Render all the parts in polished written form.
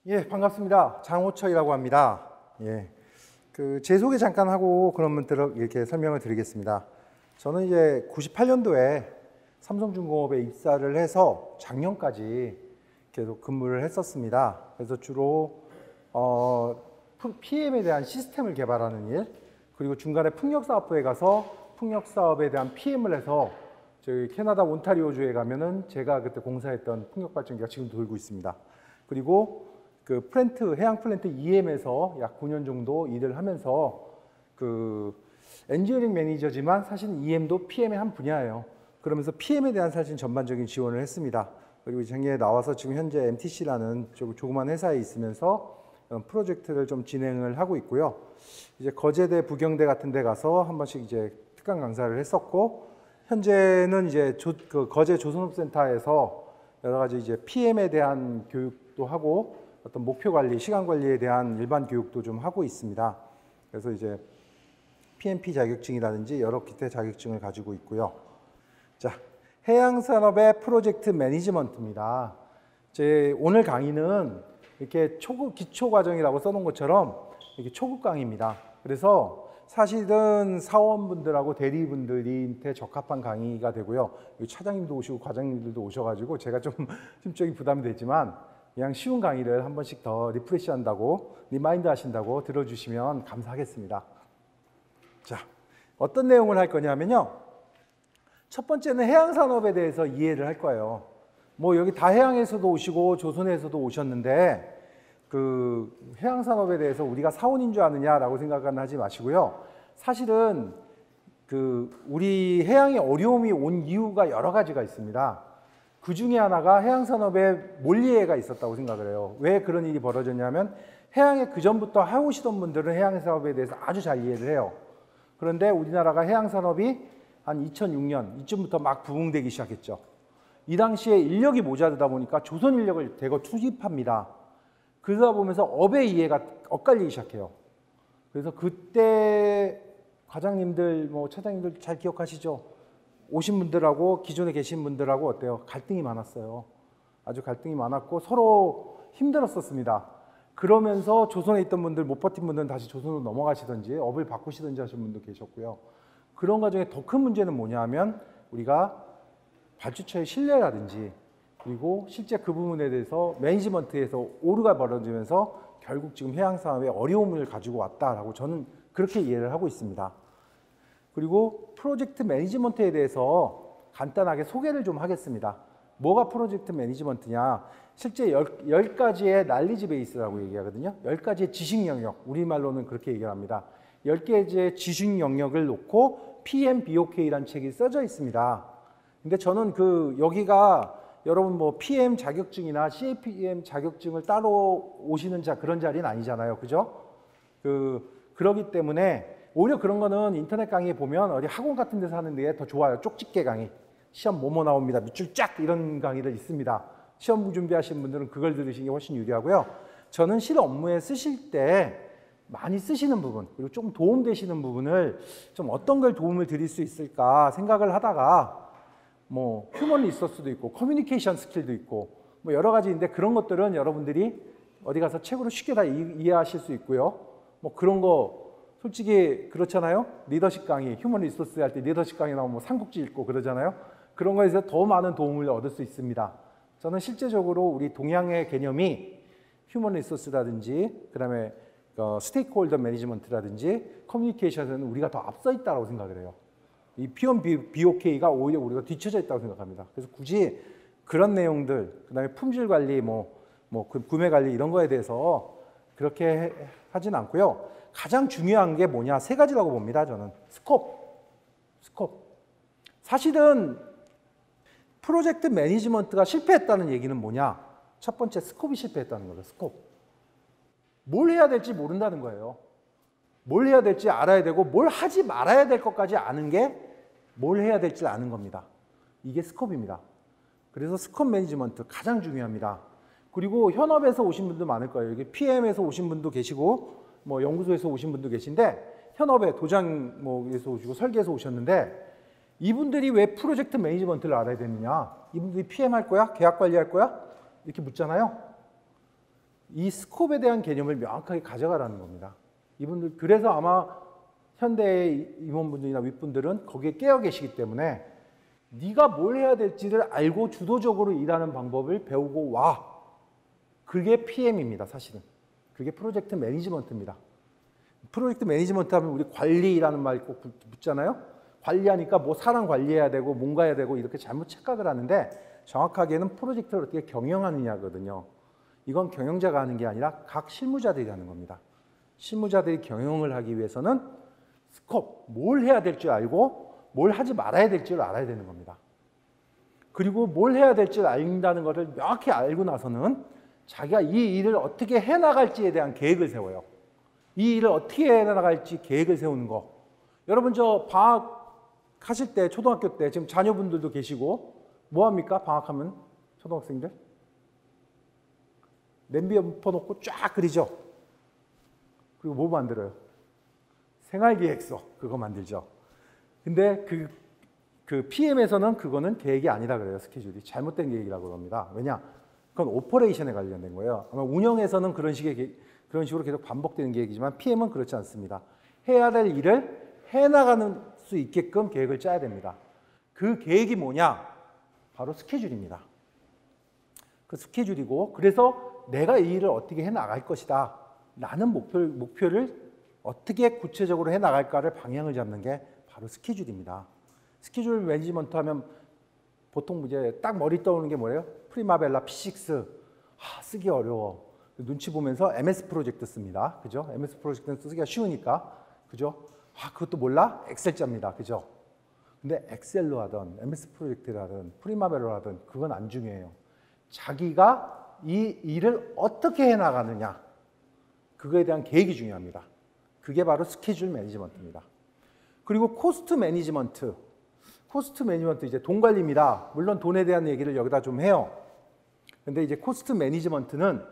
예, 반갑습니다. 장호철이라고 합니다. 예, 제 소개 잠깐 하고 그러면 이렇게 설명을 드리겠습니다. 저는 이제 98년도에 삼성중공업에 입사를 해서 작년까지 계속 근무를 했었습니다. 그래서 주로 PM에 대한 시스템을 개발하는 일, 그리고 중간에 풍력사업부에 가서 풍력사업에 대한 PM을 해서 저희 캐나다 온타리오주에 가면은 제가 그때 공사했던 풍력발전기가 지금도 돌고 있습니다. 그리고 해양 플랜트 EM에서 약 9년 정도 일을 하면서 엔지니어링 매니저지만 사실 EM도 PM의 한 분야예요. 그러면서 PM에 대한 사실 전반적인 지원을 했습니다. 그리고 작년에 나와서 지금 현재 MTC라는 조그만 회사에 있으면서 프로젝트를 좀 진행을 하고 있고요. 이제 거제대, 부경대 같은 데 가서 한 번씩 이제 특강 강사를 했었고, 현재는 이제 거제 조선업센터에서 여러 가지 이제 PM에 대한 교육도 하고 어떤 목표 관리, 시간 관리에 대한 일반 교육도 좀 하고 있습니다. 그래서 이제 PMP 자격증이라든지 여러 기타 자격증을 가지고 있고요. 자, 해양산업의 프로젝트 매니지먼트입니다. 제 오늘 강의는 이렇게 기초 과정이라고 써놓은 것처럼 이렇게 초급 강의입니다. 그래서 사실은 사원분들하고 대리분들한테 적합한 강의가 되고요. 차장님도 오시고 과장님들도 오셔가지고 제가 좀 심적인 부담이 되지만 그냥 쉬운 강의를 한 번씩 더 리프레시 한다고, 리마인드 하신다고 들어주시면 감사하겠습니다. 자, 어떤 내용을 할 거냐면요. 첫 번째는 해양산업에 대해서 이해를 할 거예요. 뭐 여기 다해양에서도 오시고 조선에서도 오셨는데 해양산업에 대해서 우리가 사원인 줄 아느냐라고 생각은 하지 마시고요. 사실은 우리 해양에 어려움이 온 이유가 여러 가지가 있습니다. 그 중에 하나가 해양산업에 몰리해가 있었다고 생각을 해요. 왜 그런 일이 벌어졌냐면 해양에 그전부터 해오시던 분들은 해양산업에 대해서 아주 잘 이해를 해요. 그런데 우리나라가 해양산업이 한 2006년 이쯤부터 막 부흥되기 시작했죠. 이 당시에 인력이 모자르다 보니까 조선 인력을 대거 투입합니다. 그러다 보면서 업의 이해가 엇갈리기 시작해요. 그래서 그때 과장님들, 차장님들 잘 기억하시죠? 오신 분들하고 기존에 계신 분들하고 어때요? 갈등이 많았어요. 아주 갈등이 많았고 서로 힘들었었습니다. 그러면서 조선에 있던 분들, 못 버틴 분들은 다시 조선으로 넘어가시든지 업을 바꾸시든지 하신 분도 계셨고요. 그런 과정에 더 큰 문제는 뭐냐 하면 우리가 발주처의 신뢰라든지 그리고 실제 그 부분에 대해서 매니지먼트에서 오류가 벌어지면서 결국 지금 해양산업에 어려움을 가지고 왔다라고 저는 그렇게 이해를 하고 있습니다. 그리고 프로젝트 매니지먼트에 대해서 간단하게 소개를 좀 하겠습니다. 뭐가 프로젝트 매니지먼트냐? 실제 10가지의 날리지 베이스라고 얘기하거든요. 10가지의 지식 영역, 우리말로는 그렇게 얘기를 합니다. 10개의 지식 영역을 놓고 PMBOK라는 책이 써져 있습니다. 근데 저는 여기가 여러분 PM 자격증이나 CAPM 자격증을 따로 오시는 그런 자리는 아니잖아요. 그죠? 그러기 때문에 오히려 그런 거는 인터넷 강의에 보면 어디 학원 같은 데서 하는 게 더 좋아요. 쪽집게 강의. 시험 뭐뭐 나옵니다. 밑줄 쫙 이런 강의들 있습니다. 시험 준비하시는 분들은 그걸 들으시는 게 훨씬 유리하고요. 저는 실 업무에 쓰실 때 많이 쓰시는 부분, 그리고 조금 도움되시는 부분을 좀 어떤 걸 도움을 드릴 수 있을까 생각을 하다가 휴먼 리소스도 있고 커뮤니케이션 스킬도 있고 여러 가지인데 그런 것들은 여러분들이 어디 가서 책으로 쉽게 다 이해하실 수 있고요. 그런 거 솔직히 그렇잖아요. 리더십 강의, 휴먼 리소스 할 때 리더십 강의 나오면 삼국지 읽고 그러잖아요. 그런 거에서 더 많은 도움을 얻을 수 있습니다. 저는 실제적으로 우리 동양의 개념이 휴먼 리소스라든지 그다음에 스테이크홀더 매니지먼트라든지 커뮤니케이션에는 우리가 더 앞서 있다고 생각을 해요. 이 PMBOK가 오히려 우리가 뒤쳐져 있다고 생각합니다. 그래서 굳이 그런 내용들, 그다음에 품질 관리, 구매 관리 이런 거에 대해서 그렇게 하진 않고요. 가장 중요한 게 뭐냐? 3가지라고 봅니다. 저는 스콥. 사실은 프로젝트 매니지먼트가 실패했다는 얘기는 뭐냐? 첫 번째 스콥이 실패했다는 거죠. 스콥. 뭘 해야 될지 모른다는 거예요. 뭘 해야 될지 알아야 되고 뭘 하지 말아야 될 것까지 아는 게 뭘 해야 될지 아는 겁니다. 이게 스콥입니다. 그래서 스콥 매니지먼트 가장 중요합니다. 그리고 현업에서 오신 분도 많을 거예요. 여기 PM에서 오신 분도 계시고 뭐 연구소에서 오신 분도 계신데 현업에 도장 뭐에서 오시고 설계에서 오셨는데 이분들이 왜 프로젝트 매니지먼트를 알아야 되느냐? 이분들이 PM 할 거야? 계약 관리할 거야? 이렇게 묻잖아요. 이 스콥에 대한 개념을 명확하게 가져가라는 겁니다. 이분들 그래서 아마 현대의 임원분들이나 윗분들은 거기에 깨어 계시기 때문에 네가 뭘 해야 될지를 알고 주도적으로 일하는 방법을 배우고 와. 그게 PM입니다, 사실은. 그게 프로젝트 매니지먼트입니다. 프로젝트 매니지먼트 하면 우리 관리라는 말 꼭 붙잖아요. 관리하니까 뭐 사람 관리해야 되고 뭔가 해야 되고 이렇게 잘못 착각을 하는데 정확하게는 프로젝트를 어떻게 경영하느냐거든요. 이건 경영자가 하는 게 아니라 각 실무자들이 하는 겁니다. 실무자들이 경영을 하기 위해서는 스콥, 뭘 해야 될 줄 알고 뭘 하지 말아야 될 줄 알아야 되는 겁니다. 그리고 뭘 해야 될 줄 안다는 것을 명확히 알고 나서는 자기가 이 일을 어떻게 해나갈지에 대한 계획을 세워요. 이 일을 어떻게 해나갈지 계획을 세우는 거. 여러분 저 방학하실 때 초등학교 때 지금 자녀분들도 계시고 뭐합니까? 방학하면 초등학생들? 냄비 엎어놓고 쫙 그리죠. 그리고 뭐 만들어요? 생활기획서 그거 만들죠. 근데 그 PM에서는 그거는 계획이 아니라 그래요. 스케줄이 잘못된 계획이라고 합니다. 왜냐? 그건 오퍼레이션에 관련된 거예요. 아마 운영에서는 그런 식으로 계속 반복되는 계획이지만 PM은 그렇지 않습니다. 해야 될 일을 해나가는 수 있게끔 계획을 짜야 됩니다. 그 계획이 뭐냐? 바로 스케줄입니다. 그 스케줄이고 그래서 내가 이 일을 어떻게 해나갈 것이다. 라는 목표를 어떻게 구체적으로 해나갈까를 방향을 잡는 게 바로 스케줄입니다. 스케줄 매니지먼트 하면 보통 이제 딱 머리 떠오르는 게 뭐예요? 프리마벨라 P6. 쓰기 어려워. 눈치 보면서 MS 프로젝트 씁니다. 그죠? MS 프로젝트는 쓰기가 쉬우니까. 그죠? 그것도 몰라? 엑셀짜입니다. 그죠? 근데 엑셀로 하든 MS 프로젝트를 하든 프리마벨로 하든 그건 안 중요해요. 자기가 이 일을 어떻게 해나가느냐. 그거에 대한 계획이 중요합니다. 그게 바로 스케줄 매니지먼트입니다. 그리고 코스트 매니지먼트. 코스트 매니지먼트 이제 돈 관리입니다. 물론 돈에 대한 얘기를 여기다 좀 해요. 근데 이제 코스트 매니지먼트는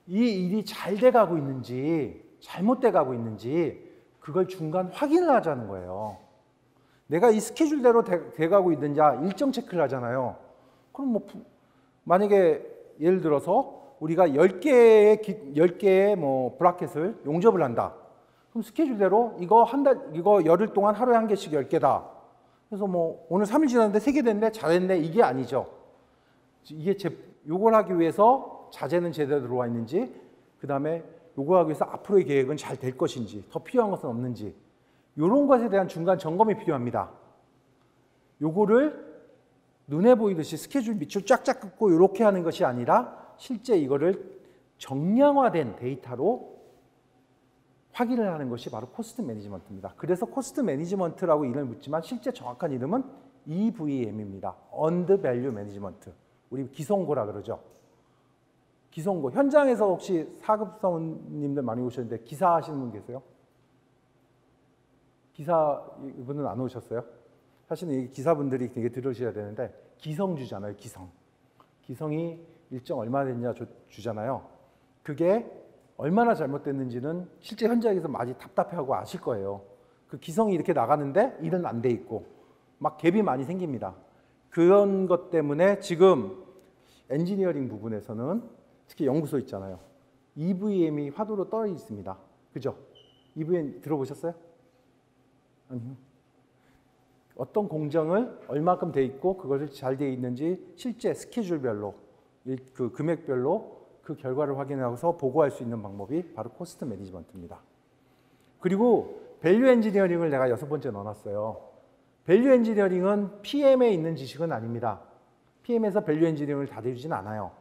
이 일이 잘 돼가고 있는지 잘못돼 가고 있는지 그걸 중간 확인을 하자는 거예요. 내가 이 스케줄대로 돼가고 있는지 일정 체크를 하잖아요. 그럼 뭐 만약에 예를 들어서 우리가 10개의 뭐 브라켓을 용접을 한다. 그럼 스케줄대로 이거 열흘 동안 하루에 한 개씩 10개다. 그래서 뭐 오늘 3일 지났는데 3개 됐네, 잘했네, 이게 아니죠. 이게 요걸 하기 위해서 자재는 제대로 들어와 있는지, 그 다음에 요걸 하기 위해서 앞으로의 계획은 잘 될 것인지, 더 필요한 것은 없는지, 이런 것에 대한 중간 점검이 필요합니다. 요거를 눈에 보이듯이 스케줄 밑줄 쫙쫙 긋고 이렇게 하는 것이 아니라 실제 이거를 정량화된 데이터로 확인을 하는 것이 바로 코스트 매니지먼트입니다. 그래서 코스트 매니지먼트라고 이름을 묻지만 실제 정확한 이름은 EVM입니다. Earned Value Management. 우리 기성고라 그러죠. 기성고. 현장에서 혹시 사급사원님들 많이 오셨는데 기사 하시는 분 계세요? 기사 이분은 안 오셨어요? 사실은 이 기사분들이 되게 들으셔야 되는데 기성주잖아요. 기성이 일정 얼마 됐냐 주잖아요. 그게 얼마나 잘못됐는지는 실제 현장에서 많이 답답해하고 아실 거예요. 그 기성이 이렇게 나가는데 일은 안 돼 있고 막 갭이 많이 생깁니다. 그런 것 때문에 지금 엔지니어링 부분에서는 특히 연구소 있잖아요. EVM이 화두로 떠 있습니다. 그죠? EVM 들어보셨어요? 아니요. 어떤 공정을 얼마큼 돼 있고 그것이 잘 돼 있는지 실제 스케줄별로 그 금액별로 그 결과를 확인하고서 보고할 수 있는 방법이 바로 코스트 매니지먼트입니다. 그리고 밸류 엔지니어링을 내가 6번째 넣어놨어요. 밸류 엔지니어링은 PM에 있는 지식은 아닙니다. PM에서 밸류 엔지니어링을 다뤄주진 않아요.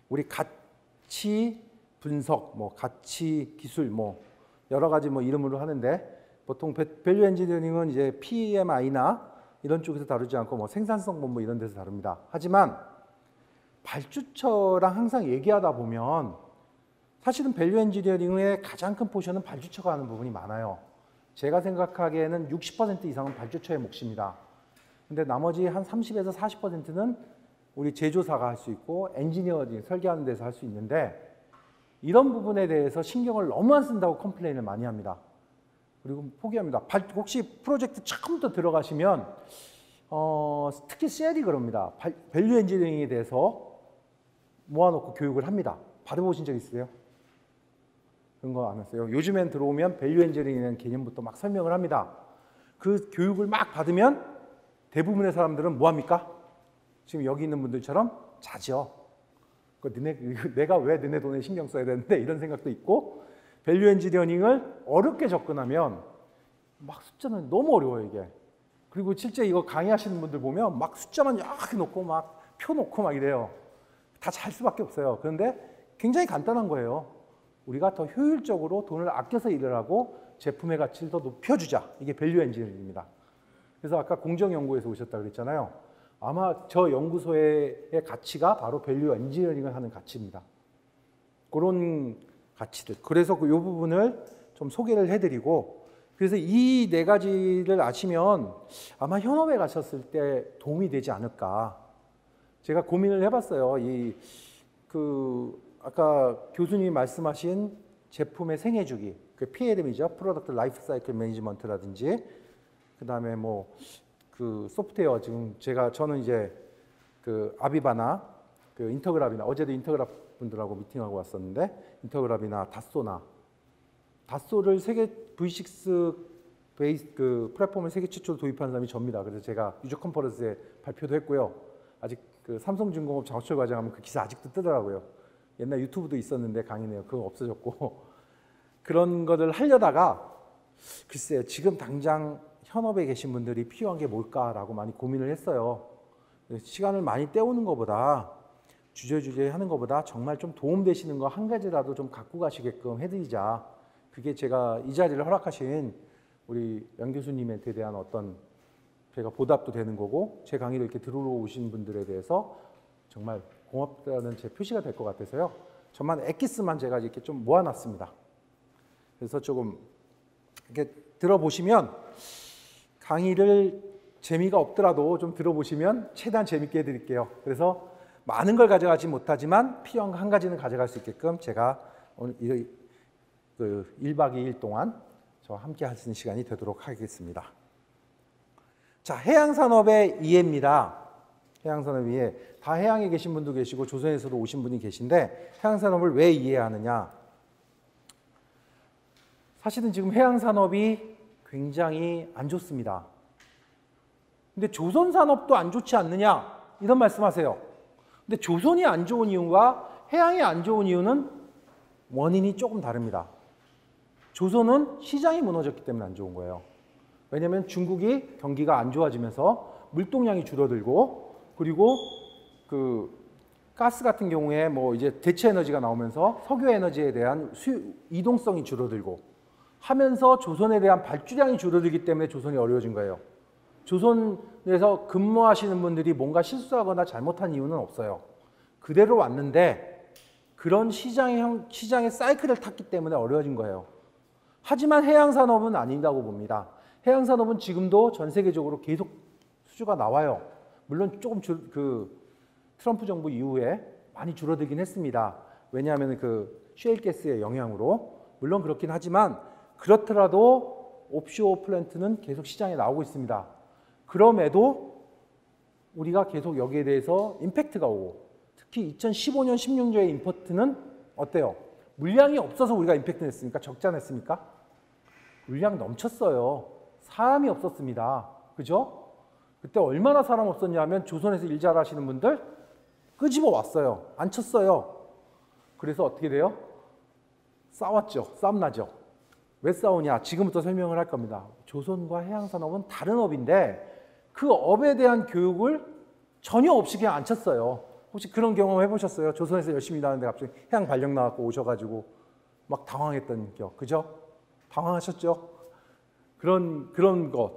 우리 가치 분석, 뭐 가치 기술, 뭐 여러 가지 뭐 이름으로 하는데 보통 밸류 엔지니어링은 이제 PMI나 이런 쪽에서 다루지 않고 뭐 생산성 뭐 이런 데서 다룹니다. 하지만 발주처랑 항상 얘기하다 보면 사실은 밸류 엔지니어링의 가장 큰 포션은 발주처가 하는 부분이 많아요. 제가 생각하기에는 60% 이상은 발주처의 몫입니다. 근데 나머지 한 30에서 40%는 우리 제조사가 할 수 있고 엔지니어링 설계하는 데서 할 수 있는데 이런 부분에 대해서 신경을 너무 안 쓴다고 컴플레인을 많이 합니다. 그리고 포기합니다. 혹시 프로젝트 처음부터 들어가시면 특히 셀이 그럽니다. 밸류 엔지니어링에 대해서 모아놓고 교육을 합니다. 받아보신 적 있으세요? 그런 거 안 했어요? 요즘엔 들어오면 밸류 엔지니어링이라는 개념부터 막 설명을 합니다. 그 교육을 막 받으면 대부분의 사람들은 뭐 합니까? 지금 여기 있는 분들처럼 자죠. 내가 왜 너네 돈에 신경 써야 되는데 이런 생각도 있고 밸류 엔지니어링을 어렵게 접근하면 막 숫자는 너무 어려워요 이게. 그리고 실제 이거 강의하시는 분들 보면 막 숫자만 이렇게 놓고 막 표 놓고 막 이래요. 다 잘 수밖에 없어요. 그런데 굉장히 간단한 거예요. 우리가 더 효율적으로 돈을 아껴서 일을 하고 제품의 가치를 더 높여주자. 이게 밸류 엔지니어링입니다. 그래서 아까 공정연구에서 오셨다 그랬잖아요. 아마 저 연구소의 가치가 바로 밸류 엔지니어링을 하는 가치입니다. 그런 가치들. 그래서 이 부분을 좀 소개를 해드리고 그래서 이 네 가지를 아시면 아마 현업에 가셨을 때 도움이 되지 않을까. 제가 고민을 해봤어요. 아까 교수님이 말씀하신 제품의 생애 주기, 그 PLM이죠. 프로덕트 라이프 사이클 매니지먼트라든지, 그 다음에 그 소프트웨어 저는 이제 그 아비바나, 그 인터그랍이나 어제도 인터그랍 분들하고 미팅하고 왔었는데 인터그랍이나 다소를 세계 V6 베이스 그 플랫폼을 세계 최초로 도입한 사람이 접니다. 그래서 제가 유저 컨퍼런스에 발표도 했고요. 아직 그 삼성중공업 장학철 과정하면 그 기사 아직도 뜨더라고요. 옛날 유튜브도 있었는데 강의네요. 그건 없어졌고 그런 거를 하려다가 글쎄 지금 당장 현업에 계신 분들이 필요한 게 뭘까라고 많이 고민을 했어요. 시간을 많이 때우는 것보다 주저주저 하는 것보다 정말 좀 도움되시는 거 한 가지라도 좀 갖고 가시게끔 해드리자. 그게 제가 이 자리를 허락하신 우리 양 교수님한테 대한 어떤 제가 보답도 되는 거고 제 강의를 이렇게 들어오신 분들에 대해서 정말 고맙다는 제 표시가 될 것 같아서요. 저만 엑기스만 제가 이렇게 좀 모아놨습니다. 그래서 조금 이렇게 들어보시면 강의를 재미가 없더라도 좀 들어보시면 최대한 재밌게 해드릴게요. 그래서 많은 걸 가져가지 못하지만 필요한 거 한 가지는 가져갈 수 있게끔 제가 오늘 1박 2일 동안 저와 함께 하시는 시간이 되도록 하겠습니다. 자, 해양산업의 이해입니다. 해양산업 이해. 다 해양에 계신 분도 계시고 조선에서도 오신 분이 계신데 해양산업을 왜 이해하느냐. 사실은 지금 해양산업이 굉장히 안 좋습니다. 근데 조선산업도 안 좋지 않느냐 이런 말씀하세요. 근데 조선이 안 좋은 이유와 해양이 안 좋은 이유는 원인이 조금 다릅니다. 조선은 시장이 무너졌기 때문에 안 좋은 거예요. 왜냐하면 중국이 경기가 안 좋아지면서 물동량이 줄어들고 그리고 그 가스 같은 경우에 이제 대체 에너지가 나오면서 석유 에너지에 대한 이동성이 줄어들고 하면서 조선에 대한 발주량이 줄어들기 때문에 조선이 어려워진 거예요. 조선에서 근무하시는 분들이 뭔가 실수하거나 잘못한 이유는 없어요. 그대로 왔는데 그런 시장의 사이클을 탔기 때문에 어려워진 거예요. 하지만 해양산업은 아니라고 봅니다. 해양산업은 지금도 전 세계적으로 계속 수주가 나와요. 물론 조금 트럼프 정부 이후에 많이 줄어들긴 했습니다. 왜냐하면 그 셰일가스의 영향으로. 물론 그렇긴 하지만 그렇더라도 옵쇼어 플랜트는 계속 시장에 나오고 있습니다. 그럼에도 우리가 계속 여기에 대해서 임팩트가 오고 특히 2015년, 16년의 임포트는 어때요? 물량이 없어서 우리가 임팩트 냈습니까? 적자 냈습니까? 물량 넘쳤어요. 사람이 없었습니다. 그죠? 그때 얼마나 사람 없었냐 하면 조선에서 일 잘하시는 분들 끄집어 왔어요. 안 쳤어요. 그래서 어떻게 돼요? 싸웠죠. 싸움 나죠. 왜 싸우냐? 지금부터 설명을 할 겁니다. 조선과 해양산업은 다른 업인데 그 업에 대한 교육을 전혀 없이 그냥 안 쳤어요. 혹시 그런 경험 해보셨어요? 조선에서 열심히 일하는데 갑자기 해양 발령 나갖고 오셔가지고 막 당황했던 기억. 그죠? 당황하셨죠? 그런 것.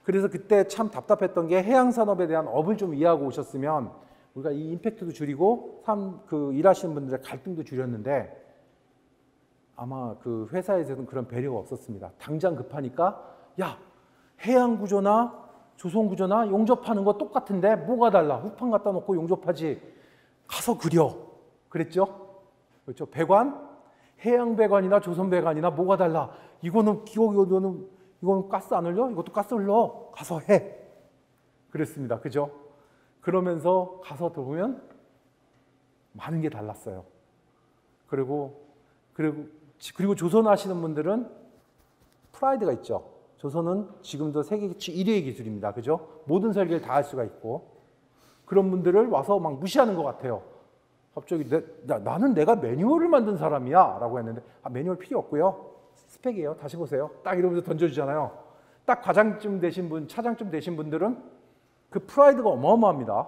그래서 그때 참 답답했던 게 해양산업에 대한 업을 좀 이해하고 오셨으면 우리가 이 임팩트도 줄이고 일하시는 분들의 갈등도 줄였는데 아마 그 회사에서는 그런 배려가 없었습니다. 당장 급하니까 야 해양 구조나 조선구조나 용접하는 거 똑같은데 뭐가 달라? 후판 갖다 놓고 용접하지. 가서 그려. 그랬죠? 그렇죠? 배관, 해양배관이나 조선배관이나 뭐가 달라? 이거는 가스 안 흘려? 이것도 가스 흘러. 가서 해. 그랬습니다. 그죠? 그러면서 가서 보면 많은 게 달랐어요. 그리고 조선 하시는 분들은 프라이드가 있죠. 조선은 지금도 세계 1위의 기술입니다. 그죠? 모든 설계를 다 할 수가 있고 그런 분들을 와서 막 무시하는 것 같아요. 갑자기 나는 내가 매뉴얼을 만든 사람이야 라고 했는데 매뉴얼 필요 없고요. 스펙이에요. 다시 보세요. 딱 이러면서 던져주잖아요. 딱 과장쯤 되신 분, 차장쯤 되신 분들은 그 프라이드가 어마어마합니다.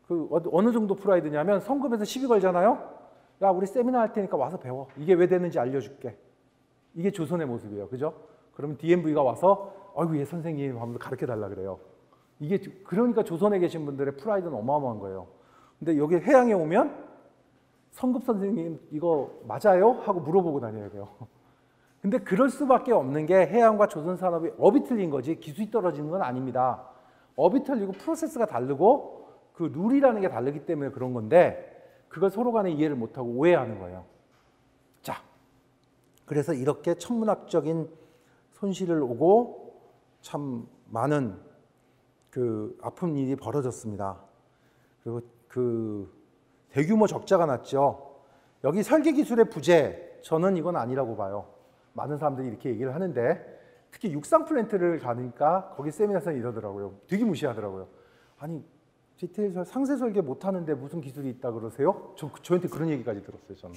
그 어느 정도 프라이드냐면 성급에서 시비 걸잖아요. 야, 우리 세미나 할 테니까 와서 배워. 이게 왜 되는지 알려줄게. 이게 조선의 모습이에요. 그죠? 그러면 DMV가 와서 아이고 얘 선생님 하면서 가르쳐달라 그래요. 이게 그러니까 조선에 계신 분들의 프라이드는 어마어마한 거예요. 근데 여기 해양에 오면 성급 선생님 이거 맞아요? 하고 물어보고 다녀야 돼요. 근데 그럴 수밖에 없는 게 해양과 조선 산업이 업이 틀린 거지 기술이 떨어지는 건 아닙니다. 업이 틀리고 프로세스가 다르고 그 룰이라는 게 다르기 때문에 그런 건데 그걸 서로 간에 이해를 못하고 오해하는 거예요. 자, 그래서 이렇게 천문학적인 손실을 오고 참 많은 그 아픈 일이 벌어졌습니다. 그리고 그 대규모 적자가 났죠. 여기 설계 기술의 부재, 저는 이건 아니라고 봐요. 많은 사람들이 이렇게 얘기를 하는데 특히 육상 플랜트를 가니까 거기 세미나에서 이러더라고요. 되게 무시하더라고요. 아니 디테일 상세 설계 못하는데 무슨 기술이 있다 그러세요? 저한테 그런 얘기까지 들었어요. 저는.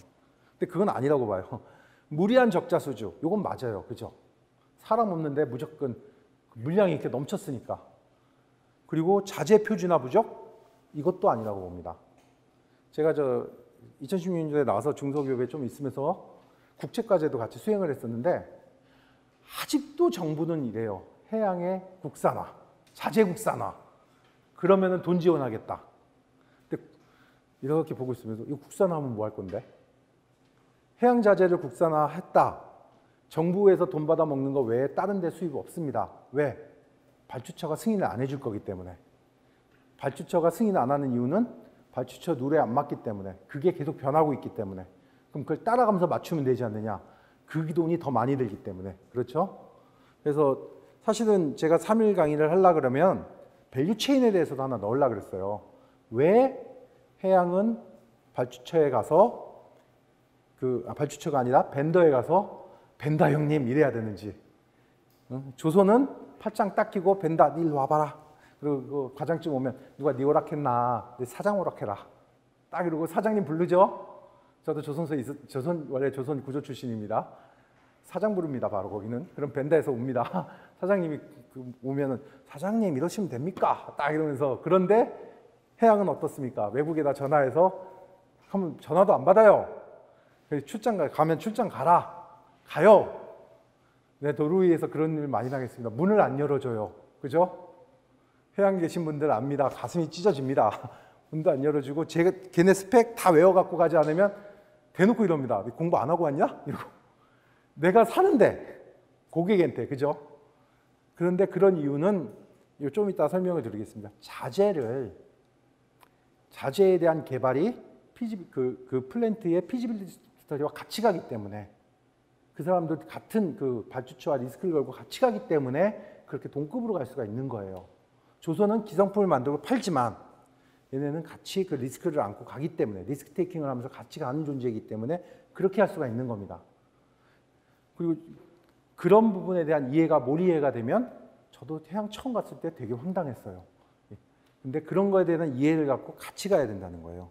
근데 그건 아니라고 봐요. 무리한 적자 수주, 이건 맞아요. 그죠? 사람 없는데 무조건 물량이 이렇게 넘쳤으니까. 그리고 자재 표준화 부족, 이것도 아니라고 봅니다. 제가 2016년도에 나와서 중소기업에 좀 있으면서 국책과제도 같이 수행을 했었는데 아직도 정부는 이래요. 해양의 국산화, 자재 국산화. 그러면은 돈 지원하겠다. 근데 이렇게 보고 있으면서 이거 국산화하면 뭐 할 건데? 해양 자재를 국산화했다. 정부에서 돈 받아 먹는 거 외에 다른 데 수입 없습니다. 왜? 발주처가 승인을 안 해줄 거기 때문에. 발주처가 승인 안 하는 이유는 발주처 룰에 안 맞기 때문에. 그게 계속 변하고 있기 때문에. 그럼 그걸 따라가면서 맞추면 되지 않느냐. 그 돈이 더 많이 들기 때문에. 그렇죠? 그래서 사실은 제가 3일 강의를 하려고 그러면 밸류 체인에 대해서도 하나 넣으려고 그랬어요. 왜 해양은 발주처에 가서 발주처가 아니라 벤더에 가서 벤더 형님 이래야 되는지. 조선은 팔짱 딱 끼고 벤더 일로 와봐라. 그리고 과장쯤 오면 누가 네 오락했나? 네 사장 오락해라. 딱 이러고 사장님 부르죠. 저도 원래 조선 구조 출신입니다. 사장 부릅니다. 바로 거기는. 그럼 벤더에서 옵니다. 사장님이 오면은 사장님 이러시면 됩니까? 딱 이러면서. 그런데 해양은 어떻습니까? 외국에다 전화해서 하면 전화도 안 받아요. 출장 가면 출장 가라. 가요. 네, 도로 위에서 그런 일 많이 당했습니다. 문을 안 열어줘요. 그죠? 해양 계신 분들 압니다. 가슴이 찢어집니다. 문도 안 열어주고 걔네 스펙 다 외워갖고 가지 않으면 대놓고 이럽니다. 공부 안 하고 왔냐? 이러고. 내가 사는데 고객한테. 그죠? 그런데 그런 이유는 좀 이따 설명을 드리겠습니다. 자재에 대한 개발이 그 플랜트의 피지빌리티 스터디와 같이 가기 때문에 그 사람들 같은 그 발주처와 리스크를 걸고 같이 가기 때문에 그렇게 동급으로 갈 수가 있는 거예요. 조선은 기성품을 만들고 팔지만 얘네는 같이 그 리스크를 안고 가기 때문에 리스크 테이킹을 하면서 같이 가는 존재이기 때문에 그렇게 할 수가 있는 겁니다. 그리고 그런 부분에 대한 이해가 몰이해가 되면 저도 해양 처음 갔을 때 되게 황당했어요. 근데 그런 거에 대한 이해를 갖고 같이 가야 된다는 거예요.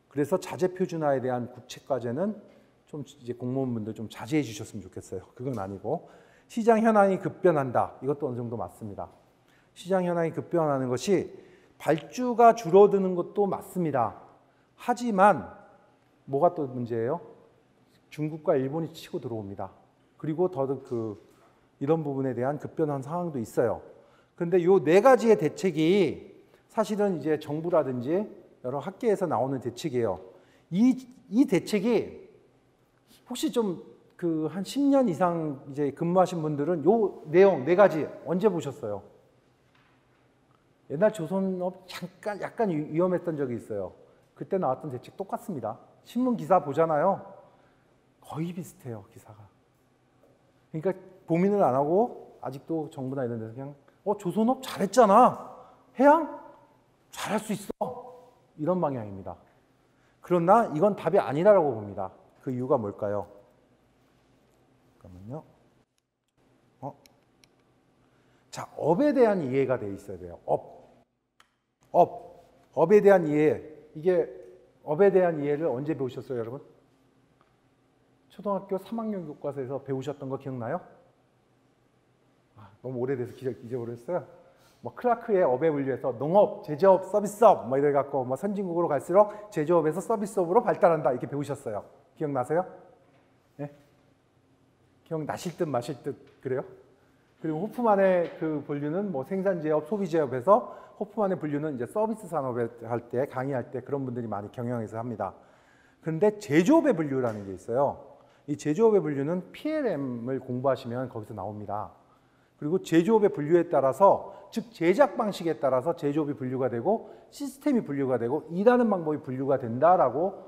그래서 자재 표준화에 대한 국책과제는 좀 이제 공무원분들 좀 자제해 주셨으면 좋겠어요. 그건 아니고 시장 현황이 급변한다. 이것도 어느 정도 맞습니다. 시장 현황이 급변하는 것이 발주가 줄어드는 것도 맞습니다. 하지만 뭐가 또 문제예요? 중국과 일본이 치고 들어옵니다. 그리고 더더 이런 부분에 대한 급변한 상황도 있어요. 그런데 요 네 가지의 대책이 사실은 이제 정부라든지 여러 학계에서 나오는 대책이에요. 이 대책이 혹시 좀 한 10년 이상 이제 근무하신 분들은 요 내용 네 가지 언제 보셨어요? 옛날 조선업 잠깐 약간 위험했던 적이 있어요. 그때 나왔던 대책 똑같습니다. 신문 기사 보잖아요. 거의 비슷해요, 기사가. 그러니까 고민을 안 하고 아직도 정부나 이런 데서 그냥 조선업 잘했잖아. 해양 잘할 수 있어. 이런 방향입니다. 그러나 이건 답이 아니라고 봅니다. 그 이유가 뭘까요? 잠깐만요. 자, 업에 대한 이해가 돼 있어야 돼요. 업에 대한 이해. 이게 업에 대한 이해를 언제 배우셨어요, 여러분? 초등학교 3학년 교과서에서 배우셨던 거 기억나요? 너무 오래돼서 잊어버렸어요. 뭐 클라크의 업에 분류해서 농업, 제조업, 서비스업 뭐 이래 갖고 뭐 선진국으로 갈수록 제조업에서 서비스업으로 발달한다 이렇게 배우셨어요. 기억나세요? 네? 기억나실 듯 마실 듯 그래요? 그리고 호프만의 그 분류는 뭐 생산제업, 소비제업에서 호프만의 분류는 이제 서비스 산업에 할 때 강의할 때 그런 분들이 많이 경영해서 합니다. 그런데 제조업의 분류라는 게 있어요. 이 제조업의 분류는 PLM을 공부하시면 거기서 나옵니다. 그리고 제조업의 분류에 따라서 즉 제작 방식에 따라서 제조업이 분류가 되고 시스템이 분류가 되고 일하는 방법이 분류가 된다라고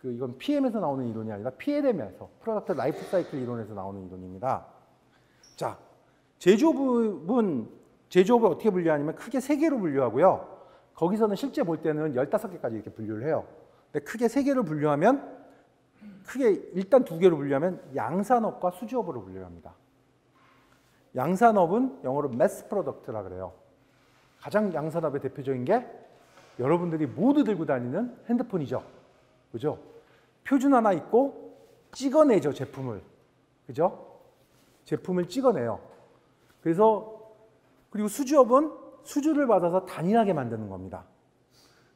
이건 PM에서 나오는 이론이 아니라 PLM에서 프로덕트 라이프 사이클 이론에서 나오는 이론입니다. 자, 제조업을 어떻게 분류하냐면 크게 3개로 분류하고요. 거기서는 실제 볼 때는 15개까지 이렇게 분류를 해요. 근데 크게 3개로 분류하면 크게 일단 2개로 분류하면 양산업과 수주업으로 분류합니다. 양산업은 영어로 매스 프로덕트라 그래요. 가장 양산업의 대표적인 게 여러분들이 모두 들고 다니는 핸드폰이죠. 그죠? 표준 하나 있고 찍어내죠, 제품을. 그죠? 제품을 찍어내요. 그리고 수주업은 수주를 받아서 단일하게 만드는 겁니다.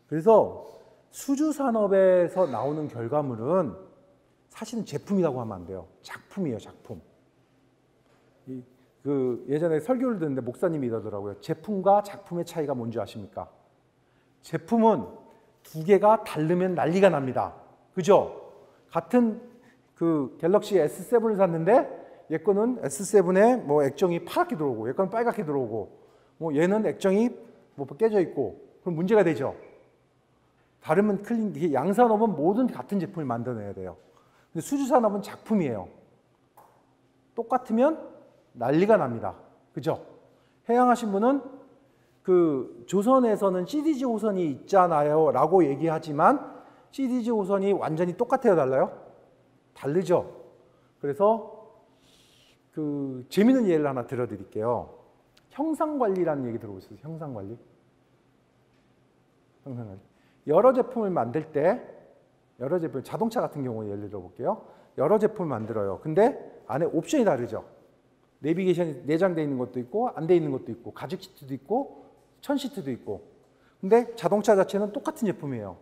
그래서 수주 산업에서 나오는 결과물은 사실은 제품이라고 하면 안 돼요. 작품이에요, 작품. 예전에 설교를 듣는데 목사님이 이러더라고요. 제품과 작품의 차이가 뭔지 아십니까? 제품은 2개가 다르면 난리가 납니다. 그죠? 같은 갤럭시 S7을 샀는데 얘 거는 S7에 뭐 액정이 파랗게 들어오고 얘 거는 빨갛게 들어오고 뭐 얘는 액정이 뭐 깨져 있고 그럼 문제가 되죠. 다르면 양산업은 모든 같은 제품을 만들어내야 돼요. 근데 수주산업은 작품이에요. 똑같으면 난리가 납니다. 그죠? 해양하신 분은 조선에서는 CDG 호선이 있잖아요 라고 얘기하지만 CDG 호선이 완전히 똑같아요, 달라요? 다르죠? 그래서 재미있는 예를 하나 들어드릴게요. 형상관리라는 얘기 들어보셨어요? 형상관리? 여러 제품을 만들 때 자동차 같은 경우 예를 들어볼게요. 여러 제품을 만들어요. 근데 안에 옵션이 다르죠. 내비게이션이 내장되어 있는 것도 있고 안 돼 있는 것도 있고 가죽 시트도 있고 천 시트도 있고 근데 자동차 자체는 똑같은 제품이에요.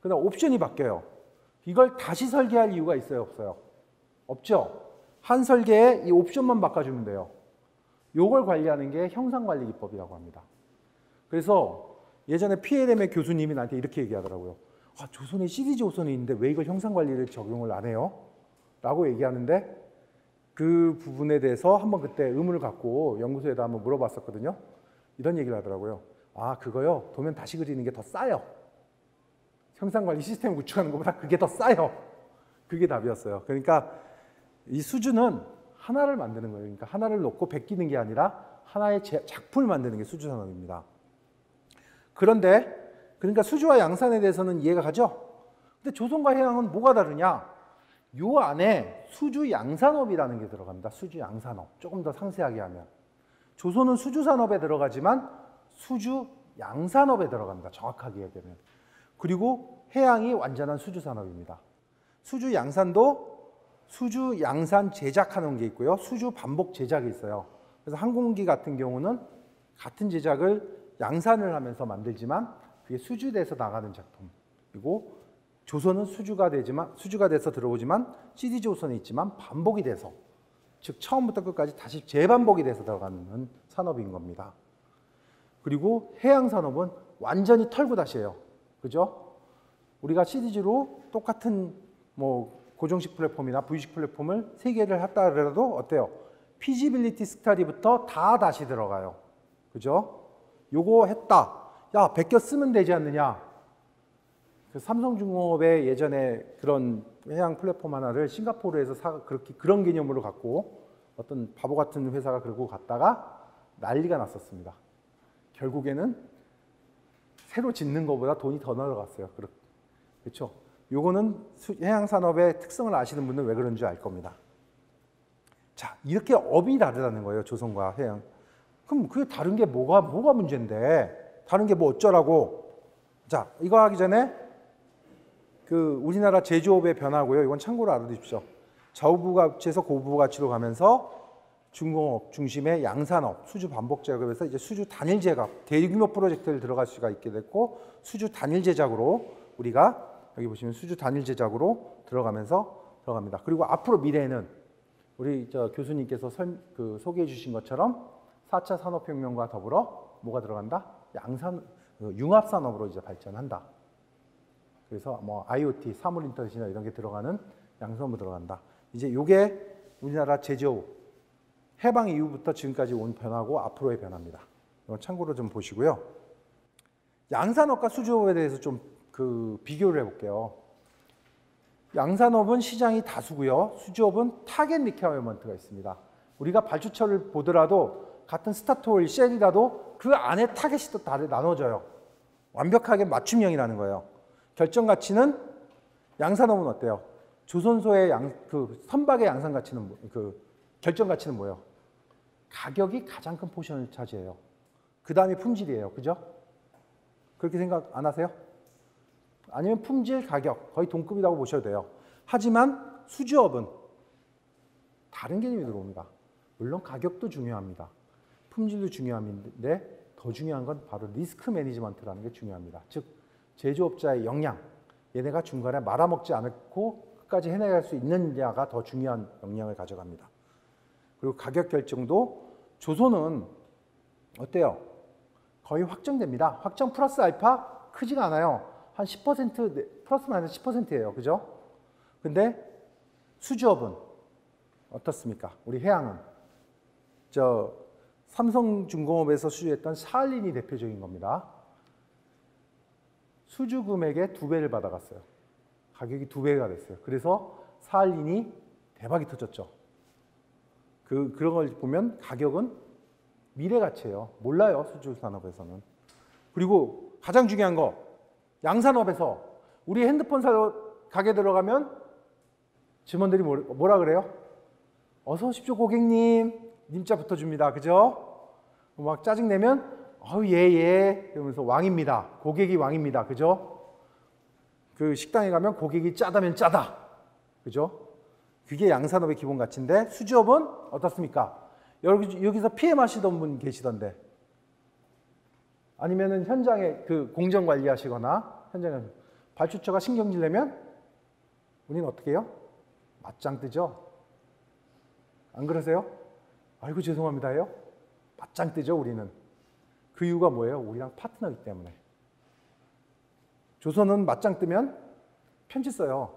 그러나 옵션이 바뀌어요. 이걸 다시 설계할 이유가 있어요, 없어요? 없죠? 한 설계에 이 옵션만 바꿔주면 돼요. 요걸 관리하는 게 형상관리 기법이라고 합니다. 그래서 예전에 PLM의 교수님이 나한테 이렇게 얘기하더라고요. 조선에 CDG 호선이 있는데 왜 이걸 형상관리를 적용을 안 해요? 라고 얘기하는데 그 부분에 대해서 한번 그때 의문을 갖고 연구소에다 한번 물어봤었거든요. 이런 얘기를 하더라고요. 그거요. 도면 다시 그리는 게 더 싸요. 형상관리 시스템을 구축하는 것보다 그게 더 싸요. 그게 답이었어요. 그러니까 이 수주는 하나를 만드는 거예요. 그러니까 하나를 놓고 베끼는 게 아니라 하나의 작품을 만드는 게 수주산업입니다. 그러니까 수주와 양산에 대해서는 이해가 가죠? 근데 조선과 해양은 뭐가 다르냐? 요 안에 수주 양산업이라는 게 들어갑니다. 수주 양산업. 조금 더 상세하게 하면. 조선은 수주 산업에 들어가지만 수주 양산업에 들어갑니다. 정확하게 얘기하면. 그리고 해양이 완전한 수주 산업입니다. 수주 양산도 수주 양산 제작하는 게 있고요. 수주 반복 제작이 있어요. 그래서 항공기 같은 경우는 같은 제작을 양산을 하면서 만들지만 그게 수주돼서 나가는 작품이고 조선은 수주가 돼서 들어오지만 CDG 호선이 있지만 반복이 돼서 즉 처음부터 끝까지 다시 재반복이 돼서 들어가는 산업인 겁니다. 그리고 해양산업은 완전히 털고 다시 해요. 그죠? 우리가 CDG로 똑같은 뭐 고정식 플랫폼이나 V식 플랫폼을 3개를 했다 하더라도 어때요? 피지빌리티 스터디부터 다 다시 들어가요. 그죠? 요거 했다. 야, 베껴 쓰면 되지 않느냐. 그 삼성중공업의 예전에 그런 해양 플랫폼 하나를 싱가포르에서 그런 개념으로 갖고 어떤 바보 같은 회사가 그러고 갔다가 난리가 났었습니다. 결국에는 새로 짓는 것보다 돈이 더 날아갔어요. 그렇죠? 요거는 해양산업의 특성을 아시는 분은 왜 그런지 알 겁니다. 자, 이렇게 업이 다르다는 거예요. 조선과 해양. 그럼 그게 다른 게 뭐가 문제인데? 다른 게 뭐 어쩌라고? 자, 이거 하기 전에 그 우리나라 제조업의 변화고요. 이건 참고로 알아두십시오. 저부가치에서 고부가치로 가면서 중공업 중심의 양산업, 수주 반복 제작업에서 이제 수주 단일 제작, 대규모 프로젝트를 들어갈 수가 있게 됐고 수주 단일 제작으로 우리가 여기 보시면 수주 단일 제작으로 들어갑니다. 그리고 앞으로 미래에는 우리 교수님께서 소개해 주신 것처럼 4차 산업혁명과 더불어 뭐가 들어간다? 융합산업으로 이제 발전한다. 그래서 뭐 IoT, 사물인터넷이나 이런 게 들어가는 양산업으로 들어간다. 이제 이게 우리나라 제조업 해방 이후부터 지금까지 온 변화고 앞으로의 변화입니다. 이건 참고로 좀 보시고요. 양산업과 수주업에 대해서 좀 비교를 해볼게요. 양산업은 시장이 다수고요. 수주업은 타겟 리퀘어먼트가 있습니다. 우리가 발주처를 보더라도 같은 스타트오일, 쉘이라도 그 안에 타겟이 또 나눠져요. 완벽하게 맞춤형이라는 거예요. 결정 가치는 양산업은 어때요? 조선소의 선박의 양산 가치는 결정 가치는 뭐예요? 가격이 가장 큰 포션을 차지해요. 그 다음이 품질이에요. 그죠? 그렇게 생각 안 하세요? 아니면 품질, 가격 거의 동급이라고 보셔도 돼요. 하지만 수주업은 다른 개념이 들어옵니다. 물론 가격도 중요합니다. 품질도 중요한데 더 중요한 건 바로 리스크 매니지먼트라는 게 중요합니다. 즉 제조업자의 역량, 얘네가 중간에 말아먹지 않고 끝까지 해내갈 수 있느냐가 더 중요한 역량을 가져갑니다. 그리고 가격 결정도 조선은 어때요? 거의 확정됩니다. 확정 플러스 알파 크지가 않아요. 한 10% 플러스 마이너스 10%예요. 그죠? 근데 수주업은 어떻습니까? 우리 해양은 삼성중공업에서 수주했던 사할린이 대표적인 겁니다. 수주 금액의 2배를 받아갔어요. 가격이 2배가 됐어요. 그래서 사할린이 대박이 터졌죠. 그런 걸 보면 가격은 미래 가치예요. 몰라요, 수주 산업에서는. 그리고 가장 중요한 거, 양산업에서 우리 핸드폰 사러 가게 들어가면 직원들이 뭐라 그래요? 어서 오십시오, 고객님. 님자 붙어줍니다. 그죠? 막 짜증내면 예. 이러면서 왕입니다. 고객이 왕입니다. 그죠? 그 식당에 가면 고객이 짜다면 짜다. 그죠? 그게 양산업의 기본 가치인데 수주업은 어떻습니까? 여기서 피해 마시던 분 계시던데 아니면은 현장에 공정 관리하시거나 현장에 발주처가 신경질 내면 우리는 어떻게 해요? 맞짱 뜨죠? 안 그러세요? 아이고 죄송합니다 해요? 맞짱 뜨죠 우리는. 그 이유가 뭐예요? 우리랑 파트너이기 때문에. 조선은 맞짱 뜨면 편지 써요.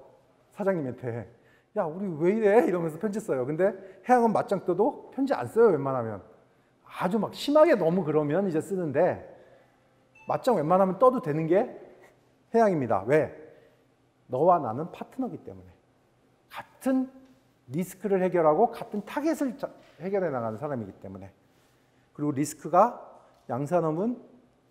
사장님한테. 야 우리 왜 이래? 이러면서 편지 써요. 근데 해양은 맞짱 떠도 편지 안 써요 웬만하면. 아주 막 심하게 너무 그러면 이제 쓰는데 맞짱 웬만하면 떠도 되는 게 해양입니다. 왜? 너와 나는 파트너이기 때문에. 같은 리스크를 해결하고 같은 타겟을 해결해 나가는 사람이기 때문에. 그리고 리스크가 양산업은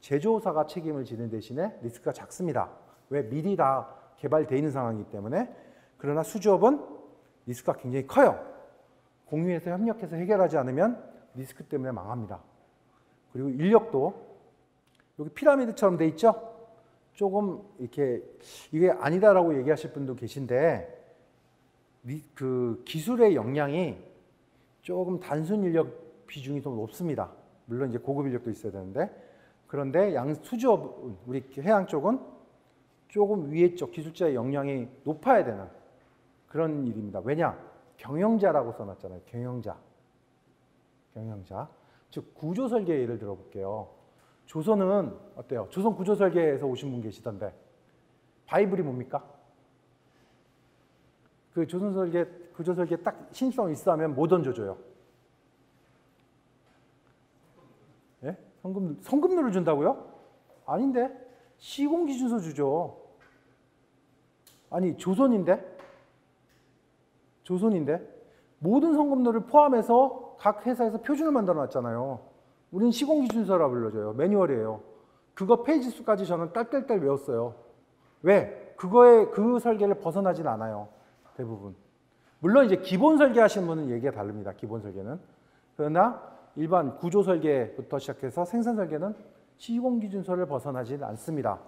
제조사가 책임을 지는 대신에 리스크가 작습니다. 왜? 미리 다 개발되어 있는 상황이기 때문에. 그러나 수주업은 리스크가 굉장히 커요. 공유해서 협력해서 해결하지 않으면 리스크 때문에 망합니다. 그리고 인력도 여기 피라미드처럼 돼 있죠? 조금 이렇게 이게 아니다라고 얘기하실 분도 계신데 그 기술의 역량이 조금 단순 인력 비중이 좀 높습니다. 물론 이제 고급 인력도 있어야 되는데 그런데 수주업 우리 해양 쪽은 조금 위에 쪽 기술자의 역량이 높아야 되는 그런 일입니다. 왜냐? 경영자라고 써놨잖아요. 경영자. 즉 구조설계 예를 들어볼게요. 조선은 어때요? 조선 구조설계에서 오신 분 계시던데 바이블이 뭡니까? 그 조선설계 구조설계 딱 신입사원 있어 하면 뭐 던져줘요? 예? 성급료를 준다고요? 아닌데? 시공기준서 주죠. 아니, 조선인데? 모든 성급료를 포함해서 각 회사에서 표준을 만들어 놨잖아요. 우린 시공기준서라 불러줘요. 매뉴얼이에요. 그거 페이지 수까지 저는 딸딸딸 외웠어요. 왜? 그 설계를 벗어나진 않아요. 대부분. 물론 이제 기본 설계 하시는 분은 얘기가 다릅니다. 기본 설계는. 그러나 일반 구조 설계부터 시작해서 생산 설계는 시공기준서를 벗어나진 않습니다.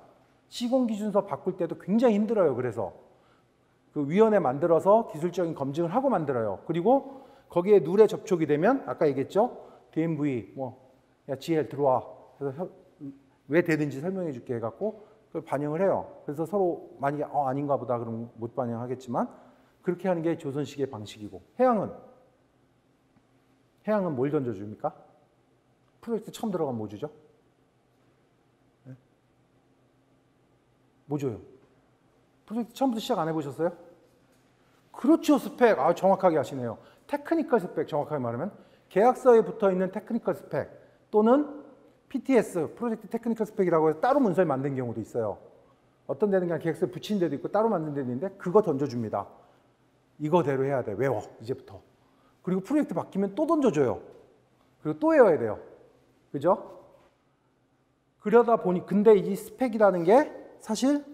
시공기준서 바꿀 때도 굉장히 힘들어요. 그래서 그 위원회 만들어서 기술적인 검증을 하고 만들어요. 그리고 거기에 룰에 접촉이 되면 아까 얘기했죠. DMV 야 GL 들어와. 그래서 왜 되는지 설명해 줄게 해갖고 그걸 반영을 해요. 그래서 서로 만약에 아닌가 보다 그러면 못 반영하겠지만 그렇게 하는 게 조선식의 방식이고 해양은 뭘 던져줍니까? 프로젝트 처음 들어가면 뭐 주죠? 네? 뭐 줘요? 프로젝트 처음부터 시작 안 해보셨어요? 그렇죠. 스펙. 정확하게 하시네요. 테크니컬 스펙 정확하게 말하면 계약서에 붙어있는 테크니컬 스펙 또는 PTS, 프로젝트 테크니컬 스펙이라고 해서 따로 문서를 만든 경우도 있어요. 어떤 데는 그냥 계약서에 붙인 데도 있고 따로 만든 데도 있는데 그거 던져줍니다. 이거대로 해야 돼. 외워. 이제부터. 그리고 프로젝트 바뀌면 또 던져줘요. 그리고 또 외워야 돼요. 그죠? 그러다 보니 근데 이 스펙이라는 게 사실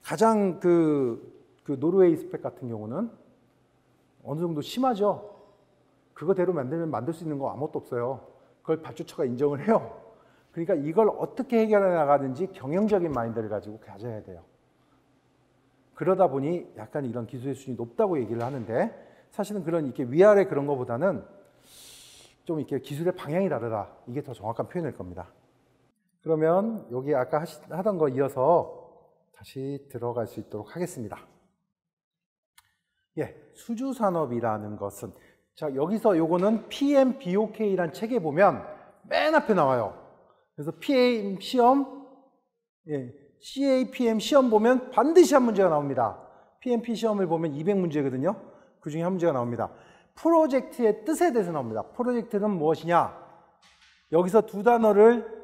가장 그 노르웨이 스펙 같은 경우는 어느 정도 심하죠. 그거대로 만들면 만들 수 있는 거 아무것도 없어요. 그걸 발주처가 인정을 해요. 그러니까 이걸 어떻게 해결해 나가는지 경영적인 마인드를 가지고 가져야 돼요. 그러다 보니 약간 이런 기술의 수준이 높다고 얘기를 하는데 사실은 그런 이렇게 위아래 그런 거보다는 좀 이렇게 기술의 방향이 다르다. 이게 더 정확한 표현일 겁니다. 그러면 여기 아까 하던 거 이어서 다시 들어갈 수 있도록 하겠습니다. 예, 수주산업이라는 것은 자 여기서 요거는 PMBOK라는 책에 보면 맨 앞에 나와요. 그래서 PM 시험, CAPM 시험 보면 반드시 한 문제가 나옵니다. PMP 시험을 보면 200문제거든요. 그 중에 한 문제가 나옵니다. 프로젝트의 뜻에 대해서 나옵니다. 프로젝트는 무엇이냐? 여기서 두 단어를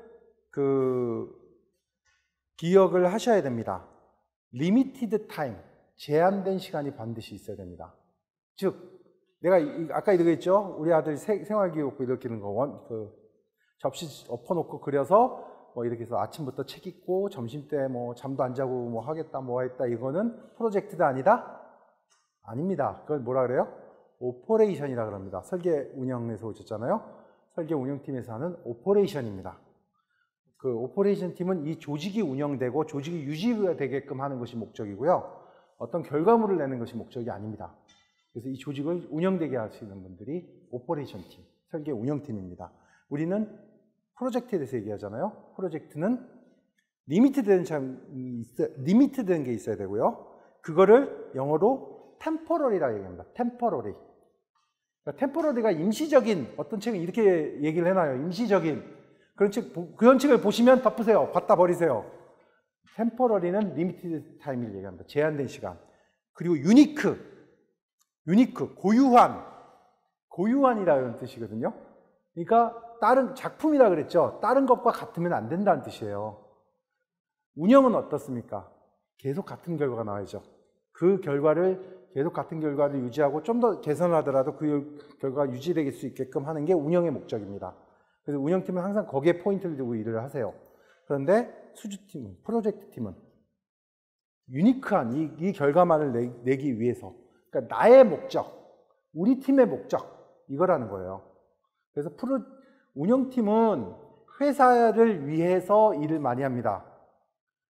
기억을 하셔야 됩니다. Limited time, 제한된 시간이 반드시 있어야 됩니다. 즉, 내가 아까 이러겠죠? 우리 아들 생활기록부 이렇게는 거, 접시 엎어놓고 그려서 이렇게 해서 아침부터 책 읽고 점심때 잠도 안 자고 하겠다 하겠다 이거는 프로젝트가 아니다? 아닙니다. 그걸 뭐라 그래요? 오퍼레이션이라 그럽니다. 설계 운영에서 오셨잖아요. 설계 운영팀에서 하는 오퍼레이션입니다. 그 오퍼레이션 팀은 이 조직이 운영되고 조직이 유지가 되게끔 하는 것이 목적이고요. 어떤 결과물을 내는 것이 목적이 아닙니다. 그래서 이 조직을 운영되게 하시는 분들이 오퍼레이션 팀, 설계 운영팀입니다. 우리는 프로젝트에 대해서 얘기하잖아요. 프로젝트는 리미트된 게 있어야 되고요. 그거를 영어로 temporary라고 얘기합니다. temporary. 그러니까 temporary가 임시적인, 어떤 책은 이렇게 얘기를 해놔요. 임시적인. 그런 책을 보시면 덮으세요. 갖다 버리세요. temporary는 limited time을 얘기합니다. 제한된 시간. 그리고 unique, 고유한이라는 뜻이거든요. 그러니까 다른 작품이라 그랬죠. 다른 것과 같으면 안 된다는 뜻이에요. 운영은 어떻습니까? 계속 같은 결과가 나와야죠. 그 결과를 계속 같은 결과를 유지하고 좀 더 개선을 하더라도 그 결과가 유지될 수 있게끔 하는 게 운영의 목적입니다. 그래서 운영팀은 항상 거기에 포인트를 두고 일을 하세요. 그런데 수주팀은, 프로젝트 팀은 유니크한 이 결과만을 내기 위해서, 그러니까 나의 목적, 우리 팀의 목적, 이거라는 거예요. 그래서 운영팀은 회사를 위해서 일을 많이 합니다.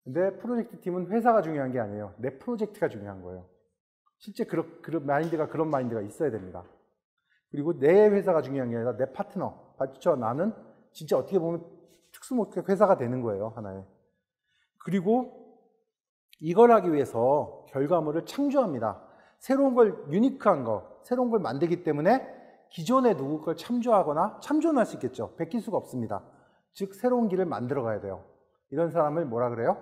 근데 프로젝트 팀은 회사가 중요한 게 아니에요. 내 프로젝트가 중요한 거예요. 실제 그런 마인드가 있어야 됩니다. 그리고 내 회사가 중요한 게 아니라 내 파트너, 발주처 나는 진짜 어떻게 보면 특수목적 회사가 되는 거예요. 하나의. 그리고 이걸 하기 위해서 결과물을 창조합니다. 새로운 걸, 유니크한 거, 새로운 걸 만들기 때문에 기존에 누구 걸 참조는 할 수 있겠죠. 베낄 수가 없습니다. 즉 새로운 길을 만들어 가야 돼요. 이런 사람을 뭐라 그래요?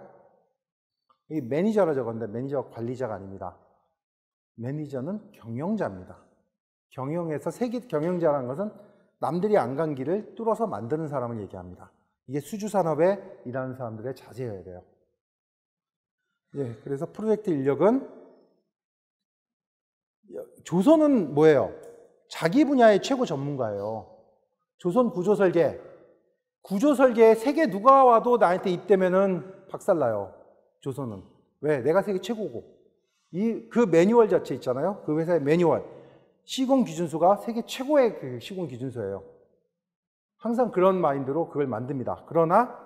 이 매니저라 적었는데 매니저가 관리자가 아닙니다. 매니저는 경영자입니다. 경영자라는 것은 남들이 안 간 길을 뚫어서 만드는 사람을 얘기합니다. 이게 수주산업에 일하는 사람들의 자세여야 돼요. 예, 그래서 프로젝트 인력은 조선은 뭐예요? 자기 분야의 최고 전문가예요. 조선 구조설계. 구조설계에 세계 누가 와도 나한테 입대면은 박살나요. 조선은. 왜? 내가 세계 최고고. 그 매뉴얼 자체 있잖아요. 그 회사의 매뉴얼. 시공 기준소가 세계 최고의 그 시공 기준소예요. 항상 그런 마인드로 그걸 만듭니다. 그러나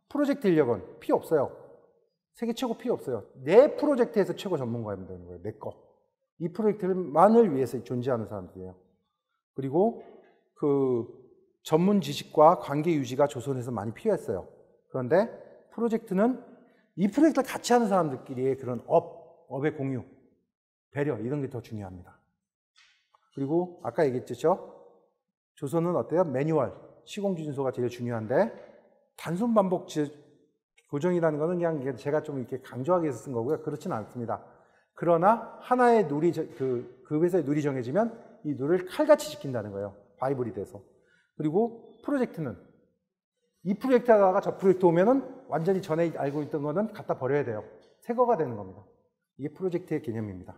프로젝트 인력은 필요 없어요. 세계 최고 필요 없어요. 내 프로젝트에서 최고 전문가이면 되는 거예요. 내 거. 이 프로젝트만을 위해서 존재하는 사람들이에요. 그리고 그 전문 지식과 관계 유지가 조선에서 많이 필요했어요. 그런데 프로젝트는 이 프로젝트를 같이 하는 사람들끼리의 그런 업의 공유, 배려 이런 게 더 중요합니다. 그리고 아까 얘기했죠. 조선은 어때요? 매뉴얼, 시공기준소가 제일 중요한데 단순 반복 고정이라는 거는 그냥 제가 좀 이렇게 강조하기 위해서 쓴 거고요. 그렇지는 않습니다. 그러나 하나의 룰이 그 회사의 룰이 정해지면 이 룰을 칼같이 지킨다는 거예요. 바이블이 돼서. 그리고 프로젝트는 이 프로젝트 하다가 저 프로젝트 오면은 완전히 전에 알고 있던 거는 갖다 버려야 돼요. 새 거가 되는 겁니다. 이게 프로젝트의 개념입니다.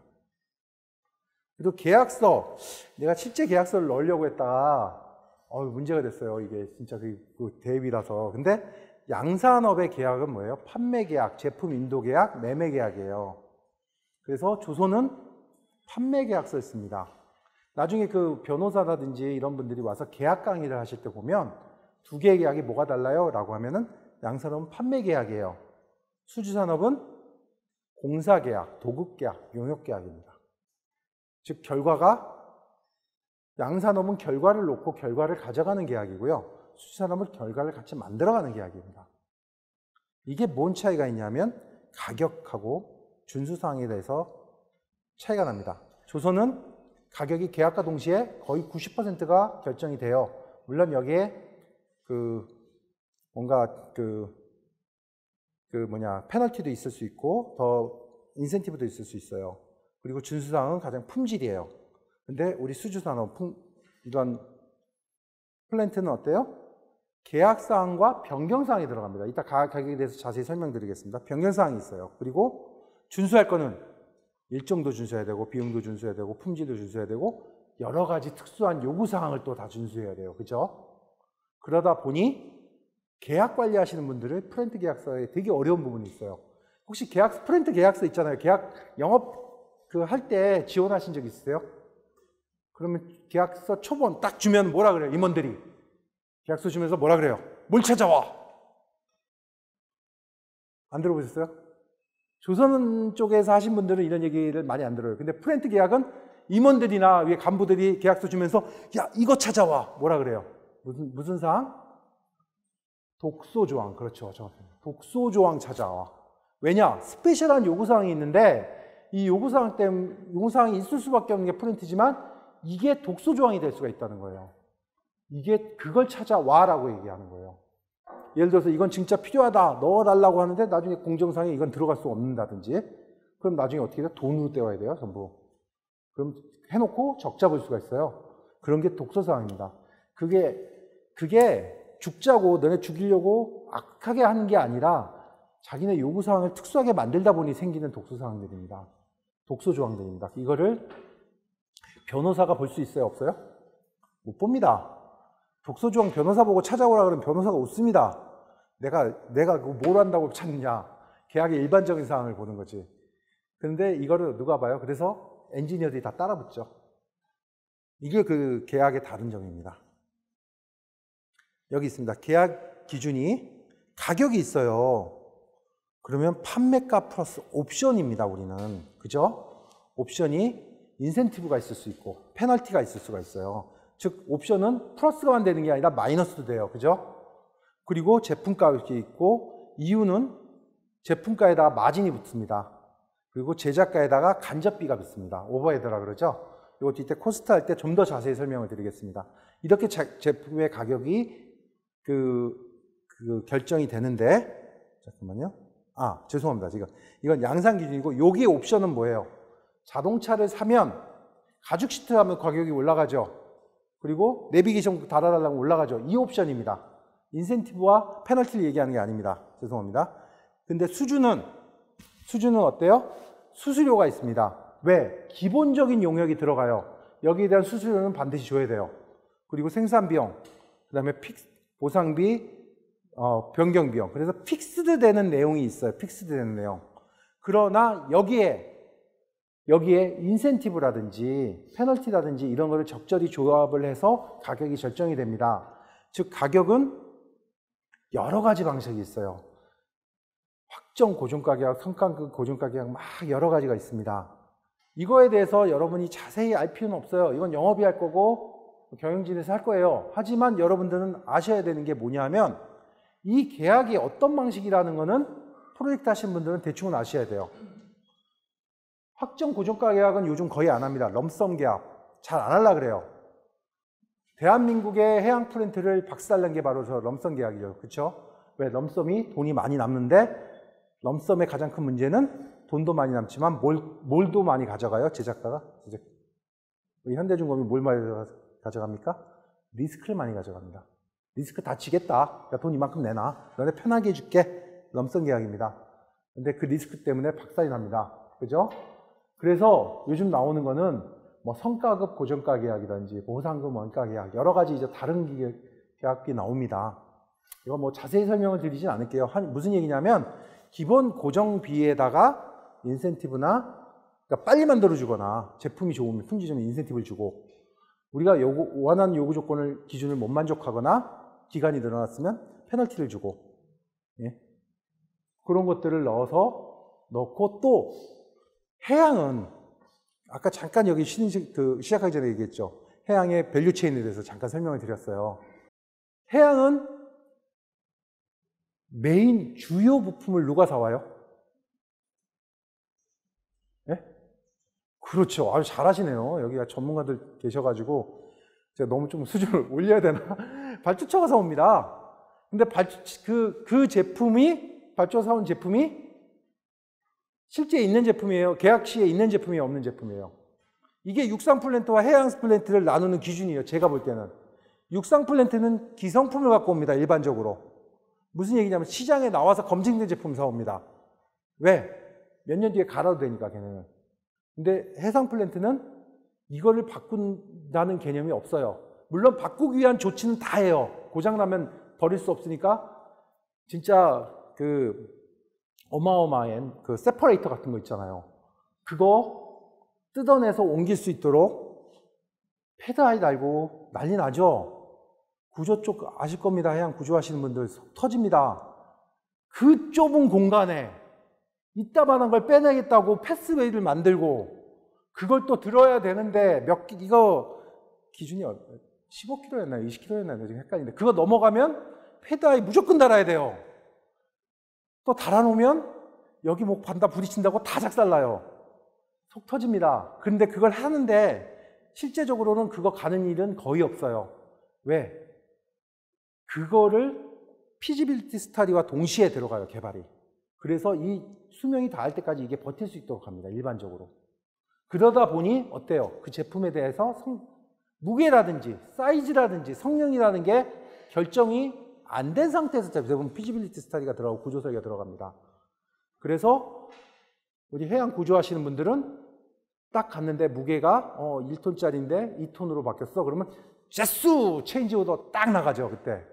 그리고 계약서, 내가 실제 계약서를 넣으려고 했다가 문제가 됐어요. 이게 진짜 그 대입이라서. 근데 양산업의 계약은 뭐예요? 판매 계약, 제품 인도 계약, 매매 계약이에요. 그래서 조선은 판매 계약서를 씁니다. 나중에 그 변호사라든지 이런 분들이 와서 계약 강의를 하실 때 보면 두 개의 계약이 뭐가 달라요? 라고 하면은 양산업은 판매 계약이에요. 수주산업은 공사 계약, 도급 계약, 용역 계약입니다. 즉 결과가 양산업은 결과를 놓고 결과를 가져가는 계약이고요. 수주산업은 결과를 같이 만들어가는 계약입니다. 이게 뭔 차이가 있냐면 가격하고 준수사항에 대해서 차이가 납니다. 조선은 가격이 계약과 동시에 거의 90%가 결정이 돼요. 물론 여기에 페널티도 있을 수 있고 더 인센티브도 있을 수 있어요. 그리고 준수사항은 가장 품질이에요. 근데 우리 수주산업 이런 플랜트는 어때요? 계약사항과 변경사항이 들어갑니다. 이따 가격에 대해서 자세히 설명드리겠습니다. 변경사항이 있어요. 그리고 준수할 거는 일정도 준수해야 되고 비용도 준수해야 되고 품질도 준수해야 되고 여러 가지 특수한 요구사항을 또 다 준수해야 돼요. 그죠? 그러다 보니 계약 관리하시는 분들은 프렌트 계약서에 되게 어려운 부분이 있어요. 혹시 프렌트 계약서 있잖아요. 계약 영업 할 때 지원하신 적 있으세요? 그러면 계약서 초본 딱 주면 뭐라 그래요? 임원들이 계약서 주면서 뭐라 그래요? 뭘 찾아와? 안 들어보셨어요? 조선 쪽에서 하신 분들은 이런 얘기를 많이 안 들어요. 근데 프렌트 계약은 임원들이나 위에 간부들이 계약서 주면서 야 이거 찾아와 뭐라 그래요? 무슨 사항? 독소조항. 그렇죠. 독소조항 찾아와. 왜냐? 스페셜한 요구사항이 있는데 이 요구사항이 있을 수밖에 없는 게 프린트지만 이게 독소조항이 될 수가 있다는 거예요. 이게 그걸 찾아와라고 얘기하는 거예요. 예를 들어서 이건 진짜 필요하다 넣어달라고 하는데 나중에 공정상에 이건 들어갈 수 없는다든지 그럼 나중에 어떻게 돼요? 돈으로 떼와야 돼요 전부. 그럼 해놓고 적 잡을 수가 있어요. 그런 게 독소사항입니다. 그게 죽자고 너네 죽이려고 악하게 하는 게 아니라 자기네 요구사항을 특수하게 만들다 보니 생기는 독소사항들입니다. 독소조항들입니다. 이거를 변호사가 볼 수 있어요? 없어요? 못 봅니다. 독소조항 변호사 보고 찾아오라 그러면 변호사가 웃습니다. 내가 뭘 한다고 찾느냐. 계약의 일반적인 사항을 보는 거지. 그런데 이거를 누가 봐요? 그래서 엔지니어들이 다 따라붙죠. 이게 그 계약의 다른 점입니다. 여기 있습니다. 계약 기준이 가격이 있어요. 그러면 판매가 플러스 옵션입니다. 우리는. 그죠? 옵션이 인센티브가 있을 수 있고 페널티가 있을 수가 있어요. 즉 옵션은 플러스가만 되는 게 아니라 마이너스도 돼요. 그죠? 그리고 제품가 이렇게 있고 이유는 제품가에다가 마진이 붙습니다. 그리고 제작가에다가 간접비가 붙습니다. 오버헤드라 그러죠? 이것도 이때 코스트 할 때 좀 더 자세히 설명을 드리겠습니다. 이렇게 제품의 가격이 결정이 되는데 잠깐만요. 죄송합니다. 지금 이건 양산 기준이고 여기 옵션은 뭐예요? 자동차를 사면 가죽 시트 하면 가격이 올라가죠. 그리고 내비게이션 달아달라고 올라가죠. 이 옵션입니다. 인센티브와 페널티를 얘기하는 게 아닙니다. 죄송합니다. 근데 수주는 어때요? 수수료가 있습니다. 왜? 기본적인 용역이 들어가요. 여기에 대한 수수료는 반드시 줘야 돼요. 그리고 생산비용, 그 다음에 보상비, 변경비용. 그래서 픽스드 되는 내용이 있어요. 픽스드 되는 내용. 그러나 여기에 인센티브라든지 페널티라든지 이런 거를 적절히 조합을 해서 가격이 결정이 됩니다. 즉 가격은 여러 가지 방식이 있어요. 확정 고정가격, 성과급 고정가격 막 여러 가지가 있습니다. 이거에 대해서 여러분이 자세히 알 필요는 없어요. 이건 영업이 할 거고 경영진에서 할 거예요. 하지만 여러분들은 아셔야 되는 게 뭐냐면 이 계약이 어떤 방식이라는 거는 프로젝트 하시는 분들은 대충은 아셔야 돼요. 확정 고정가 계약은 요즘 거의 안 합니다. 럼썸 계약 잘 안 하려고 그래요. 대한민국의 해양 플랜트를 박살낸 게 바로 저 럼썸 계약이죠. 그렇죠? 왜? 럼썸이 돈이 많이 남는데 럼썸의 가장 큰 문제는 돈도 많이 남지만 뭘도 많이 가져가요? 제작가가? 현대중공업이 뭘 많이 가져갑니까? 리스크를 많이 가져갑니다. 리스크 다 지겠다. 그러니까 돈 이만큼 내놔. 너네 편하게 해줄게. 럼썸 계약입니다. 근데 그 리스크 때문에 박살이 납니다. 그죠? 그래서 요즘 나오는 거는 뭐 성과급 고정가 계약이든지 보상금 원가 계약 여러 가지 이제 다른 계약이 나옵니다. 이거 뭐 자세히 설명을 드리진 않을게요. 무슨 얘기냐면 기본 고정비에다가 인센티브나 그러니까 빨리 만들어 주거나 제품이 좋으면 품질점에 인센티브를 주고 우리가 원하는 요구 조건을 기준을 못 만족하거나 기간이 늘어났으면 페널티를 주고 예? 그런 것들을 넣고 또 해양은 아까 잠깐 여기 시작하기 전에 얘기했죠. 해양의 밸류체인에 대해서 잠깐 설명을 드렸어요. 해양은 메인 주요 부품을 누가 사와요? 예? 그렇죠. 아주 잘하시네요. 여기가 전문가들 계셔가지고 제가 너무 좀 수준을 올려야 되나? 발주처가 사옵니다. 근데 그 제품이 발주처가 사온 제품이 실제 있는 제품이에요. 계약 시에 있는 제품이에요, 없는 제품이에요. 이게 육상 플랜트와 해양 플랜트를 나누는 기준이에요. 제가 볼 때는 육상 플랜트는 기성품을 갖고 옵니다. 일반적으로. 무슨 얘기냐면 시장에 나와서 검증된 제품 사옵니다. 왜? 몇 년 뒤에 갈아도 되니까 걔네는. 근데 해상 플랜트는 이거를 바꾼다는 개념이 없어요. 물론 바꾸기 위한 조치는 다 해요. 고장나면 버릴 수 없으니까 진짜 어마어마한 세퍼레이터 같은 거 있잖아요. 그거 뜯어내서 옮길 수 있도록 패드 아이 달고 난리 나죠. 구조 쪽 아실 겁니다. 해양 구조 하시는 분들 속 터집니다. 그 좁은 공간에 이따만한 걸 빼내겠다고 패스웨이를 만들고 그걸 또 들어야 되는데 이거 기준이 15kg였나요? 20kg였나요? 지금 헷갈리는데 그거 넘어가면 패드 아이 무조건 달아야 돼요. 또 달아놓으면 여기 목 반다 부딪힌다고 다 작살나요. 속 터집니다. 그런데 그걸 하는데 실제적으로는 그거 가는 일은 거의 없어요. 왜? 그거를 피지빌리티 스터디와 동시에 들어가요, 개발이. 그래서 이 수명이 닿을 때까지 이게 버틸 수 있도록 합니다, 일반적으로. 그러다 보니 어때요? 그 제품에 대해서 무게라든지 사이즈라든지 성능이라는 게 결정이 안 된 상태에서 대부분 피지빌리티 스터디가 들어가고 구조 설계가 들어갑니다. 그래서 우리 해양 구조하시는 분들은 딱 갔는데 무게가 1톤짜리인데 2톤으로 바뀌었어. 그러면 제수 체인지 오더 딱 나가죠, 그때.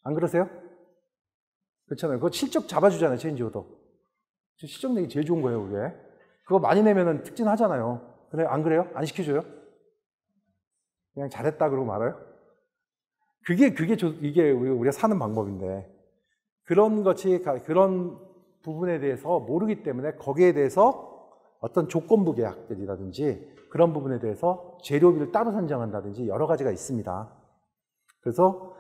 안 그러세요? 그렇잖아요. 그거 실적 잡아주잖아요, 체인지 오더. 실적 내기 제일 좋은 거예요, 그게. 그거 많이 내면은 특진하잖아요. 그래, 안 그래요? 안 시켜줘요? 그냥 잘했다 그러고 말아요? 이게 우리가 사는 방법인데. 그런 부분에 대해서 모르기 때문에 거기에 대해서 어떤 조건부 계약들이라든지 그런 부분에 대해서 재료비를 따로 산정한다든지 여러 가지가 있습니다. 그래서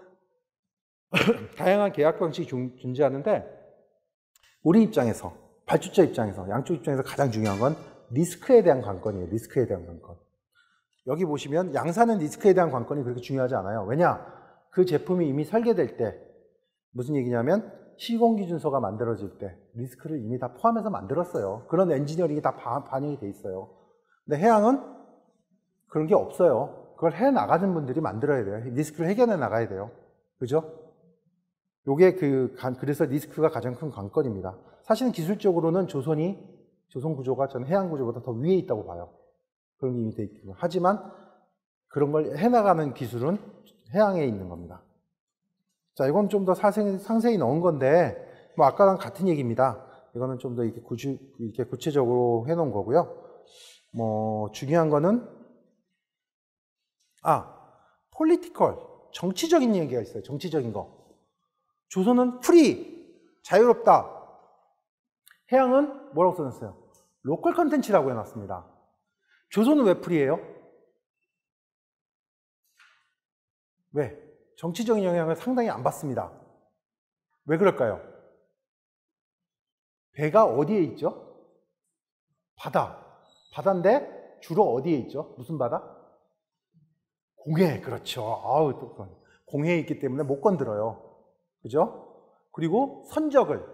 다양한 계약 방식이 존재하는데 우리 입장에서, 발주처 입장에서, 양쪽 입장에서 가장 중요한 건 리스크에 대한 관건이에요. 리스크에 대한 관건. 여기 보시면 양산은 리스크에 대한 관건이 그렇게 중요하지 않아요. 왜냐? 그 제품이 이미 설계될 때 무슨 얘기냐면 시공기준서가 만들어질 때 리스크를 이미 다 포함해서 만들었어요. 그런 엔지니어링이 다 반영이 돼 있어요. 근데 해양은 그런 게 없어요. 그걸 해나가는 분들이 만들어야 돼요. 리스크를 해결해 나가야 돼요. 그죠? 요게 그래서 리스크가 가장 큰 관건입니다. 사실은 기술적으로는 조선 구조가 전 해양 구조보다 더 위에 있다고 봐요. 그런 게 이미 돼 있고. 하지만 그런 걸 해나가는 기술은 해양에 있는 겁니다. 자, 이건 좀 더 상세히 넣은 건데, 뭐 아까랑 같은 얘기입니다. 이거는 좀 더 이렇게 구체적으로 해놓은 거고요. 뭐 중요한 거는 폴리티컬, 정치적인 얘기가 있어요. 정치적인 거. 조선은 프리, 자유롭다. 해양은 뭐라고 써놨어요? 로컬 컨텐츠라고 해놨습니다. 조선은 왜 프리예요? 왜? 정치적인 영향을 상당히 안 받습니다. 왜 그럴까요? 배가 어디에 있죠? 바다인데 주로 어디에 있죠? 무슨 바다? 공해, 그렇죠. 아우, 또 공해에 있기 때문에 못 건드려요. 그죠? 그리고 선적을,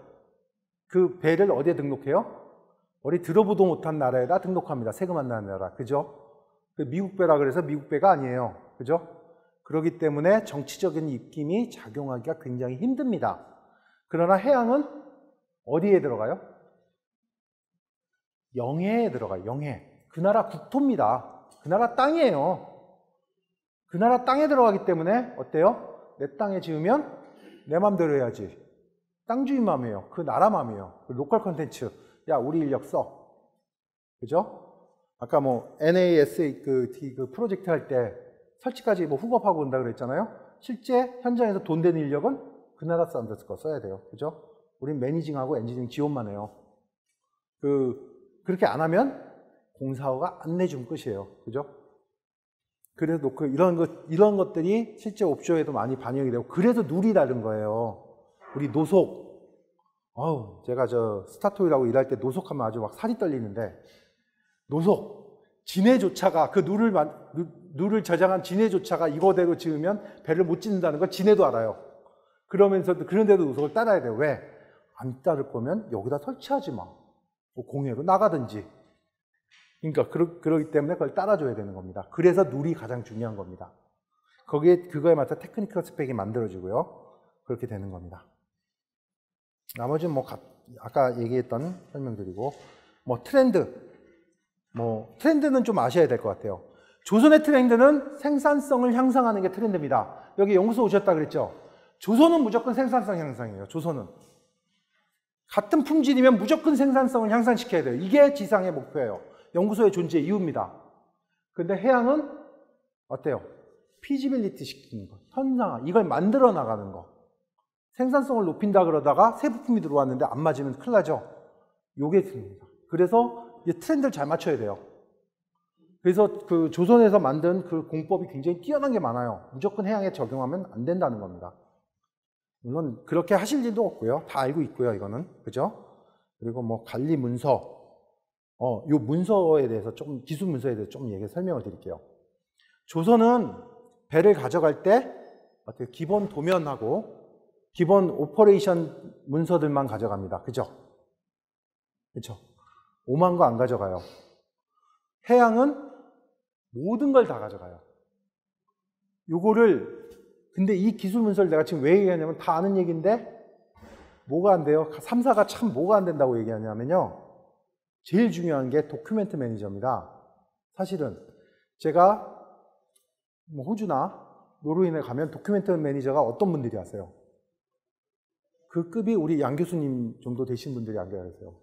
그 배를 어디에 등록해요? 어디 들어보도 못한 나라에다 등록합니다. 세금 안 나는 나라. 그죠? 미국 배라 그래서 미국 배가 아니에요. 그죠? 그렇기 때문에 정치적인 입김이 작용하기가 굉장히 힘듭니다. 그러나 해양은 어디에 들어가요? 영해에 들어가요. 영해. 그 나라 국토입니다. 그 나라 땅이에요. 그 나라 땅에 들어가기 때문에 어때요? 내 땅에 지으면 내 맘대로 해야지. 땅 주인 맘이에요. 그 나라 맘이에요. 그 로컬 컨텐츠. 야, 우리 인력 써. 그죠? 아까 뭐 NASA 그 프로젝트 할 때 설치까지 뭐 후업하고 온다 그랬잖아요. 실제 현장에서 돈 되는 인력은 그 나라 사람들 거 써야 돼요. 그죠? 우린 매니징하고 엔지니어링 지원만 해요. 그렇게 안 하면 공사허가 안 내주면 끝이에요. 그죠? 그래서 이런 것들이 실제 옵쇼에도 많이 반영이 되고, 그래서 룰이 다른 거예요. 우리 노속. 제가 스타토일하고 일할 때 노속하면 아주 막 살이 떨리는데, 노속. 지네조차가, 그 룰을 저장한 지네조차가 이거대로 지으면 배를 못 짓는다는 걸 지네도 알아요. 그러면서도, 그런데도 노속을 따라야 돼요. 왜? 안 따를 거면 여기다 설치하지 마. 뭐 공해로 나가든지. 그러니까 그러기 때문에 그걸 따라줘야 되는 겁니다. 그래서 룰이 가장 중요한 겁니다. 그거에 맞춰 테크니컬 스펙이 만들어지고요. 그렇게 되는 겁니다. 나머지는 뭐 아까 얘기했던 설명드리고, 뭐 트렌드는 좀 아셔야 될 것 같아요. 조선의 트렌드는 생산성을 향상하는 게 트렌드입니다. 여기 연구소 오셨다 그랬죠? 조선은 무조건 생산성 향상이에요. 조선은 같은 품질이면 무조건 생산성을 향상시켜야 돼요. 이게 지상의 목표예요. 연구소의 존재 이유입니다. 근데 해양은 어때요? 피지빌리티 시키는 거, 현상화, 이걸 만들어 나가는 거. 생산성을 높인다 그러다가 새 부품이 들어왔는데 안 맞으면 큰일 나죠. 요게 트렌드입니다. 그래서 이 트렌드를 잘 맞춰야 돼요. 그래서 그 조선에서 만든 그 공법이 굉장히 뛰어난 게 많아요. 무조건 해양에 적용하면 안 된다는 겁니다. 물론 그렇게 하실 일도 없고요. 다 알고 있고요, 이거는. 그죠? 그리고 뭐 관리 문서. 요 문서에 대해서 기술 문서에 대해서 좀 설명을 드릴게요. 조선은 배를 가져갈 때 어떻게 기본 도면하고 기본 오퍼레이션 문서들만 가져갑니다. 그죠? 그죠? 오만 거 안 가져가요. 해양은 모든 걸 다 가져가요. 근데 이 기술 문서를 내가 지금 왜 얘기하냐면 다 아는 얘기인데 뭐가 안 돼요? 3사가 참 뭐가 안 된다고 얘기하냐면요. 제일 중요한 게 도큐멘트 매니저입니다. 사실은 제가 뭐 호주나 노르웨이에 가면 도큐멘트 매니저가 어떤 분들이 하세요? 그 급이 우리 양 교수님 정도 되신 분들이 안 계세요.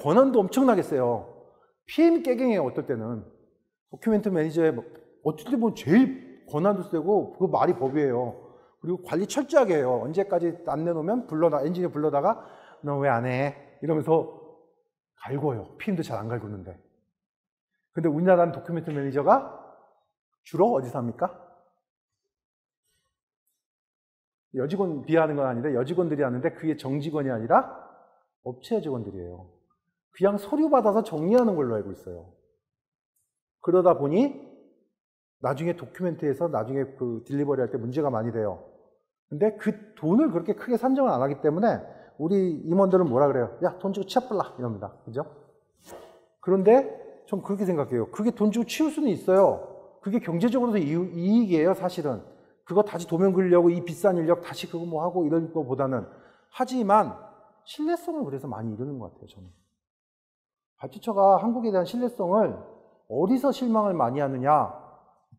권한도 엄청나게 세요. PM 깨갱해요, 어떨 때는. 도큐멘트 매니저의 어떨 때 보면 제일 권한도 세고 그 말이 법이에요. 그리고 관리 철저하게 해요. 언제까지 안 내놓으면 엔지니어 불러다가 너 왜 안 해? 이러면서 갈궈요. PM도 잘 안 갈구는데. 근데 우리나라는 도큐멘트 매니저가 주로 어디서 합니까? 여직원 비하하는 건 아닌데 여직원들이 하는데 그게 정직원이 아니라 업체 직원들이에요. 그냥 서류 받아서 정리하는 걸로 알고 있어요. 그러다 보니 나중에 도큐멘트에서 나중에 그 딜리버리 할 때 문제가 많이 돼요. 근데 그 돈을 그렇게 크게 산정을 안 하기 때문에 우리 임원들은 뭐라 그래요? 야, 돈 주고 치워볼라 이럽니다. 그죠? 그런데 좀 그렇게 생각해요. 그게 돈 주고 치울 수는 있어요. 그게 경제적으로도 이익이에요, 사실은. 그거 다시 도면 그리려고 이 비싼 인력 다시 그거 뭐 하고 이런 거보다는, 하지만 신뢰성을 그래서 많이 잃는 것 같아요, 저는. 발주처가 한국에 대한 신뢰성을 어디서 실망을 많이 하느냐?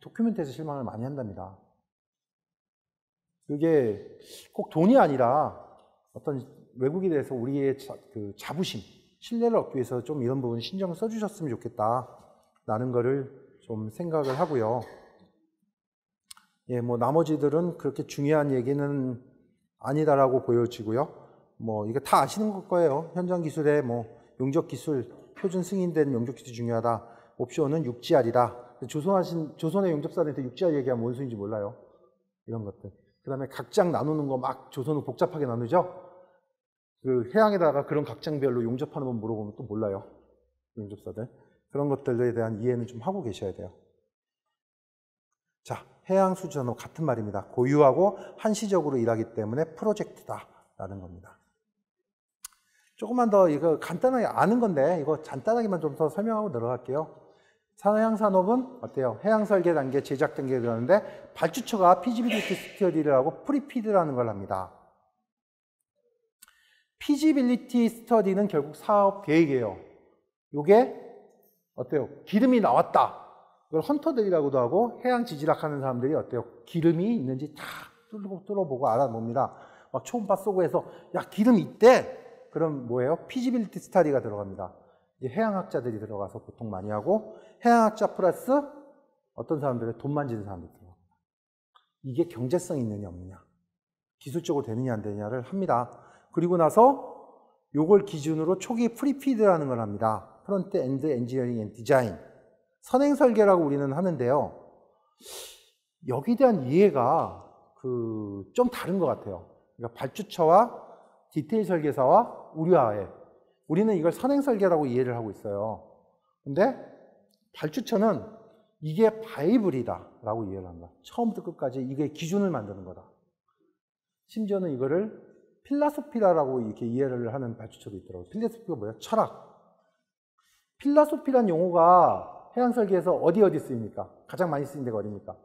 도큐멘트에서 실망을 많이 한답니다. 그게 꼭 돈이 아니라 어떤 외국에 대해서 우리의 그 자부심, 신뢰를 얻기 위해서 좀 이런 부분 신경을 써주셨으면 좋겠다라는 거를 좀 생각을 하고요. 예, 뭐 나머지들은 그렇게 중요한 얘기는 아니다라고 보여지고요. 뭐 이거 다 아시는 거예요. 현장 기술의 뭐 용접 기술, 표준 승인된 용접 기술이 중요하다. 옵션은 6GR이다. 조선의 용접사한테 6GR 얘기하면 뭔 소리인지 몰라요. 이런 것들. 그 다음에 각장 나누는 거 막 조선은 복잡하게 나누죠. 그 해양에다가 그런 각장별로 용접하는 건 물어보면 또 몰라요. 용접사들. 그런 것들에 대한 이해는 좀 하고 계셔야 돼요. 자, 해양 수주산업 같은 말입니다. 고유하고 한시적으로 일하기 때문에 프로젝트다라는 겁니다. 조금만 더 이거 간단하게 아는 건데 이거 간단하게만 좀 더 설명하고 들어갈게요. 해양산업은 어때요? 해양 설계 단계, 제작 단계에 들어가는데 발주처가 피지빌리티 스터디를 하고 프리피드라는 걸 합니다. 피지빌리티 스터디는 결국 사업 계획이에요. 요게 어때요? 기름이 나왔다. 이걸 헌터들이라고도 하고 해양 지질학 하는 사람들이 어때요? 기름이 있는지 다 뚫어보고 알아봅니다. 막 초음파 쏘고 해서 야 기름이 있대. 그럼 뭐예요? 피지빌리티 스터디가 들어갑니다. 이제 해양학자들이 들어가서 보통 많이 하고 해양학자 플러스 어떤 사람들은 돈 만지는 사람들이 들어갑니다. 이게 경제성 있느냐 없느냐, 기술적으로 되느냐 안 되느냐를 합니다. 그리고 나서 요걸 기준으로 초기 프리피드라는 걸 합니다. 프론트 엔드 엔지니어링 앤 디자인. 선행 설계라고 우리는 하는데요. 여기에 대한 이해가 좀 다른 것 같아요. 그러니까 발주처와 디테일 설계사와 우리는 이걸 선행 설계라고 이해를 하고 있어요. 근데 발주처는 이게 바이블이다라고 이해를 합니다. 처음부터 끝까지 이게 기준을 만드는 거다. 심지어는 이거를 필라소피라고 이렇게 이해를 하는 발주처도 있더라고요. 필라소피가 뭐예요? 철학. 필라소피란 용어가 해양 설계에서 어디 쓰입니까? 가장 많이 쓰인 데가 어디입니까?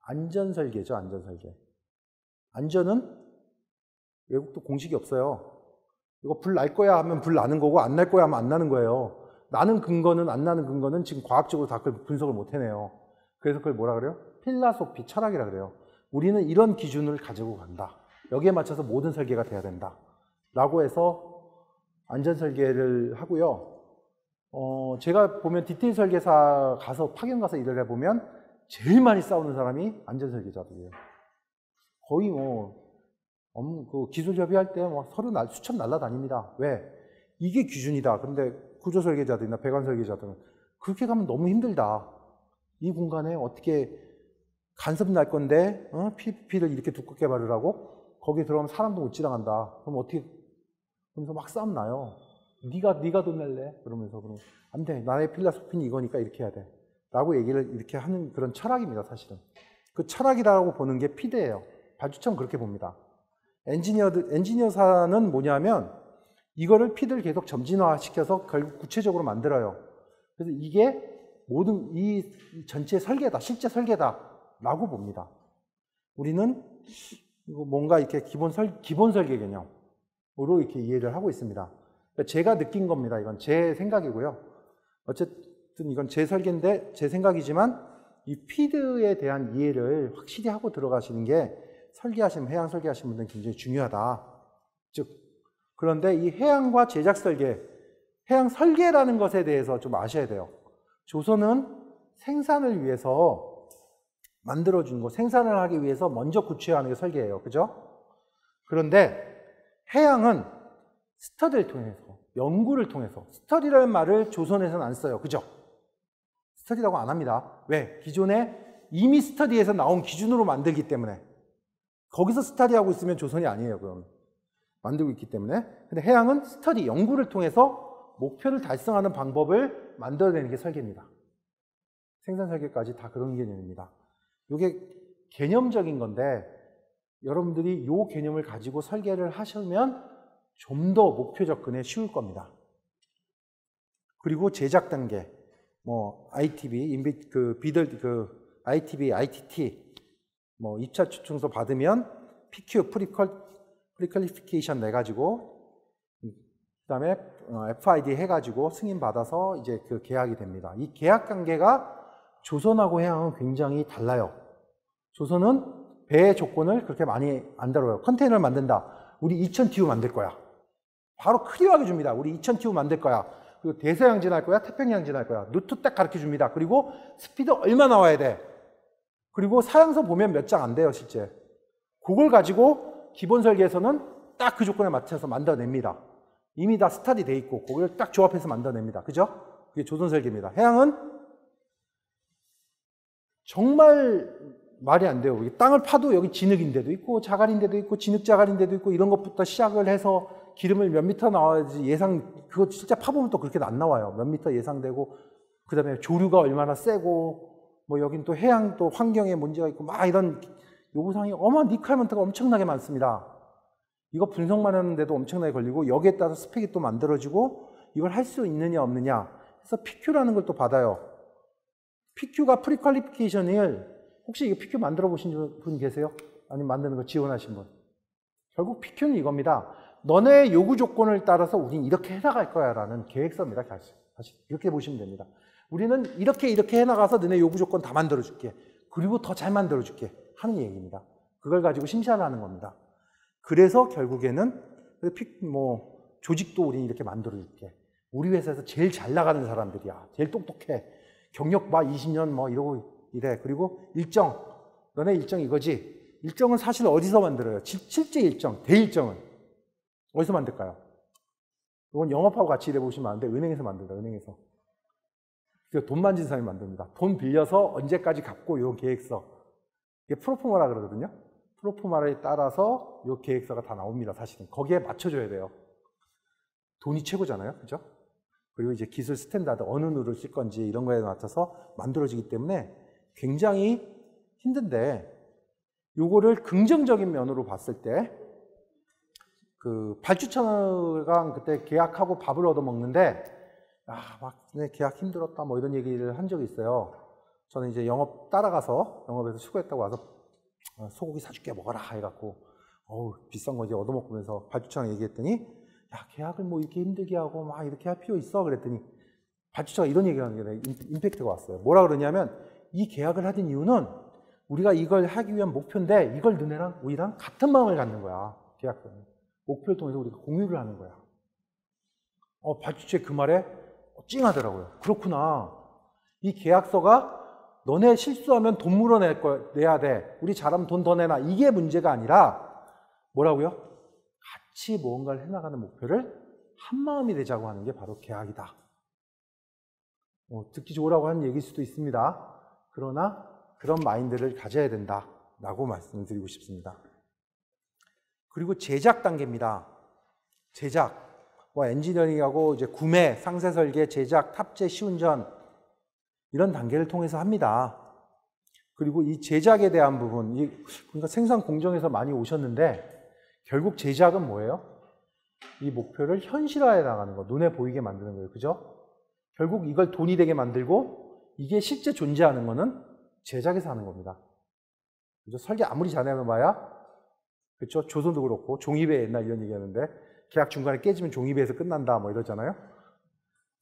안전 설계죠, 안전 설계. 안전은 외국도 공식이 없어요. 이거 불 날 거야 하면 불 나는 거고 안 날 거야 하면 안 나는 거예요. 나는 근거는 안 나는 근거는 지금 과학적으로 다 그걸 분석을 못 해내요. 그래서 그걸 뭐라 그래요? 필라소피, 철학이라 그래요. 우리는 이런 기준을 가지고 간다. 여기에 맞춰서 모든 설계가 돼야 된다. 라고 해서 안전 설계를 하고요. 제가 보면 디테일 설계사 파견 가서 일을 해보면 제일 많이 싸우는 사람이 안전 설계자들이에요. 거의 그 기술 협의할 때 막 서로 수첩 날라다닙니다. 왜? 이게 기준이다. 근데 구조 설계자들이나 배관 설계자들은 그렇게 가면 너무 힘들다. 이 공간에 어떻게 간섭 날 건데 PPP를 이렇게 두껍게 바르라고? 거기 들어가면 사람도 못 지나간다. 그럼 어떻게? 그러면서 막 싸움 나요. 네가 돈 낼래? 그러면서 안 돼. 나의 필라소피는 이거니까 이렇게 해야 돼. 라고 얘기를 이렇게 하는 그런 철학입니다, 사실은. 그 철학이라고 보는 게 피드예요. 발주처는 그렇게 봅니다. 엔지니어사는 뭐냐면 이거를 피드를 계속 점진화시켜서 결국 구체적으로 만들어요. 그래서 이게 이 전체 설계다, 실제 설계다라고 봅니다. 우리는 뭔가 이렇게 기본 설계 개념으로 이렇게 이해를 하고 있습니다. 그러니까 제가 느낀 겁니다. 이건 제 생각이고요. 어쨌든 이건 제 설계인데 제 생각이지만 이 피드에 대한 이해를 확실히 하고 들어가시는 게 해양 설계하시는 분들은 굉장히 중요하다. 그런데 이 해양과 제작 설계, 해양 설계라는 것에 대해서 좀 아셔야 돼요. 조선은 생산을 위해서 만들어준 거, 생산을 하기 위해서 먼저 구체화하는 게 설계예요. 그죠? 그런데 해양은 스터디를 통해서, 연구를 통해서, 스터디라는 말을 조선에서는 안 써요. 그죠? 스터디라고 안 합니다. 왜? 기존에 이미 스터디에서 나온 기준으로 만들기 때문에. 거기서 스터디하고 있으면 조선이 아니에요. 그럼 만들고 있기 때문에. 근데 해양은 스터디, 연구를 통해서 목표를 달성하는 방법을 만들어내는 게 설계입니다. 생산 설계까지 다 그런 개념입니다. 이게 개념적인 건데 여러분들이 이 개념을 가지고 설계를 하시면 좀 더 목표 접근에 쉬울 겁니다. 그리고 제작 단계. 뭐 ITB, ITB, ITT, 뭐 입찰 추천서 받으면 PQ, 프리퀄리피케이션 내가지고, 그다음에 FID 해가지고 승인 받아서 이제 그 계약이 됩니다. 이 계약 관계가 조선하고 해양은 굉장히 달라요. 조선은 배의 조건을 그렇게 많이 안 다뤄요. 컨테이너를 만든다. 우리 2000TU 만들 거야. 바로 클리어하게 줍니다. 우리 2000TU 만들 거야. 그리고 대서양진 할 거야. 태평양진 할 거야. 루트 딱 가르쳐 줍니다. 그리고 스피드 얼마 나와야 돼. 그리고 사양서 보면 몇 장 안 돼요, 실제. 그걸 가지고 기본 설계에서는 딱 그 조건에 맞춰서 만들어냅니다. 이미 다 스타디 돼 있고 그걸 딱 조합해서 만들어냅니다. 그죠? 그게 조선 설계입니다. 해양은 정말 말이 안 돼요. 땅을 파도 여기 진흙인데도 있고 자갈인데도 있고 진흙 자갈인데도 있고 이런 것부터 시작을 해서 기름을 몇 미터 나와야지 그거 진짜 파보면 또 그렇게 안 나와요. 몇 미터 예상되고 그 다음에 조류가 얼마나 세고 뭐 여긴 또 해양 또 환경에 문제가 있고 막 이런 요구사항이 리퀘어먼트가 엄청나게 많습니다. 이거 분석만 하는데도 엄청나게 걸리고 여기에 따라서 스펙이 또 만들어지고 이걸 할 수 있느냐 없느냐 해서 PQ라는 걸 또 받아요. PQ가 프리퀄리피케이션을 혹시 이거 PQ 만들어 보신 분 계세요? 아니면 만드는 거 지원하신 분? 결국 PQ는 이겁니다. 너네 요구 조건을 따라서 우린 이렇게 해나갈 거야 라는 계획서입니다. 다시 이렇게 보시면 됩니다. 우리는 이렇게 해나가서 너네 요구 조건 다 만들어 줄게. 그리고 더 잘 만들어 줄게 하는 얘기입니다. 그걸 가지고 심사를 하는 겁니다. 그래서 결국에는 조직도 우린 이렇게 만들어 줄게. 우리 회사에서 제일 잘 나가는 사람들이야. 제일 똑똑해. 경력 20년 이러고 이래. 그리고 너네 일정 이거지. 일정은 사실 어디서 만들어요? 실제 일정, 대일정은 어디서 만들까요? 이건 영업하고 같이 일해보시면 안 돼. 은행에서 만든다. 은행에서. 돈 만진 사람이 만듭니다. 돈 빌려서 언제까지 갚고 이런 계획서. 이게 프로포마라 그러거든요. 프로포마에 따라서 이 계획서가 다 나옵니다. 사실은 거기에 맞춰줘야 돼요. 돈이 최고잖아요, 그죠? 그리고 이제 기술 스탠다드 어느 누를 쓸 건지 이런 거에 맞춰서 만들어지기 때문에 굉장히 힘든데, 요거를 긍정적인 면으로 봤을 때 그 발주처가 그때 계약하고 밥을 얻어 먹는데 계약 힘들었다 이런 얘기를 한 적이 있어요. 저는 이제 영업에서 수고했다고 와서 소고기 사줄게 먹어라 해갖고 비싼 거 이제 얻어먹으면서 발주처랑 얘기했더니 계약을 이렇게 힘들게 하고 이렇게 할 필요 있어 그랬더니 발주처가 이런 얘기를 하는 게 임팩트가 왔어요. 뭐라 그러냐면 이 계약을 하던 이유는 우리가 이걸 하기 위한 목표인데 이걸 너네랑 우리랑 같은 마음을 갖는 거야. 계약서는 목표를 통해서 우리가 공유를 하는 거야. 발주처의 그 말에 찡하더라고요. 그렇구나. 이 계약서가 너네 실수하면 돈 물어내야 돼. 우리 잘하면 돈 더 내놔. 이게 문제가 아니라 뭐라고요? 같이 무언가를 해나가는 목표를 한마음이 되자고 하는 게 바로 계약이다. 듣기 좋으라고 하는 얘기일 수도 있습니다. 그러나 그런 마인드를 가져야 된다라고 말씀을 드리고 싶습니다. 그리고 제작 단계입니다. 제작. 엔지니어링하고 이제 구매, 상세 설계, 제작, 탑재, 시운전 이런 단계를 통해서 합니다. 그리고 이 제작에 대한 부분, 그러니까 생산 공정에서 많이 오셨는데 결국 제작은 뭐예요? 이 목표를 현실화해 나가는 거, 눈에 보이게 만드는 거예요. 그죠? 결국 이걸 돈이 되게 만들고 이게 실제 존재하는 거는 제작에서 하는 겁니다. 그죠? 설계 아무리 잘해봐야, 그렇죠? 조선도 그렇고 종이배 옛날 이런 얘기하는데 계약 중간에 깨지면 종이배에서 끝난다 이러잖아요.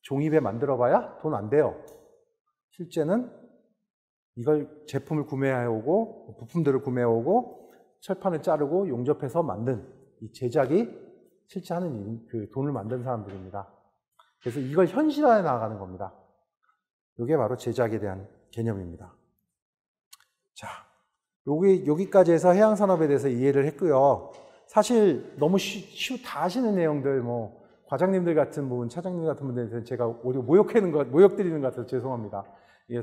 종이배 만들어봐야 돈 안 돼요. 실제는 이걸 제품을 구매해오고 부품들을 구매해오고 철판을 자르고 용접해서 만든 이 제작이 실제 하는 일, 그 돈을 만든 사람들입니다. 그래서 이걸 현실화해 나가는 겁니다. 이게 바로 제작에 대한 개념입니다. 자, 여기까지 해서 해양산업에 대해서 이해를 했고요. 사실 너무 다 아시는 내용들, 과장님들 같은 분, 차장님 같은 분들한테 제가 오히려 모욕드리는 것 같아서 죄송합니다. 이게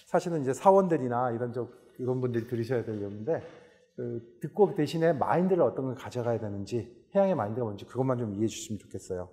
사실은 이제 사원들이나 이런 분들이 들으셔야 될 내용인데, 듣고 대신에 마인드를 어떤 걸 가져가야 되는지, 해양의 마인드가 뭔지 그것만 좀 이해해 주시면 좋겠어요.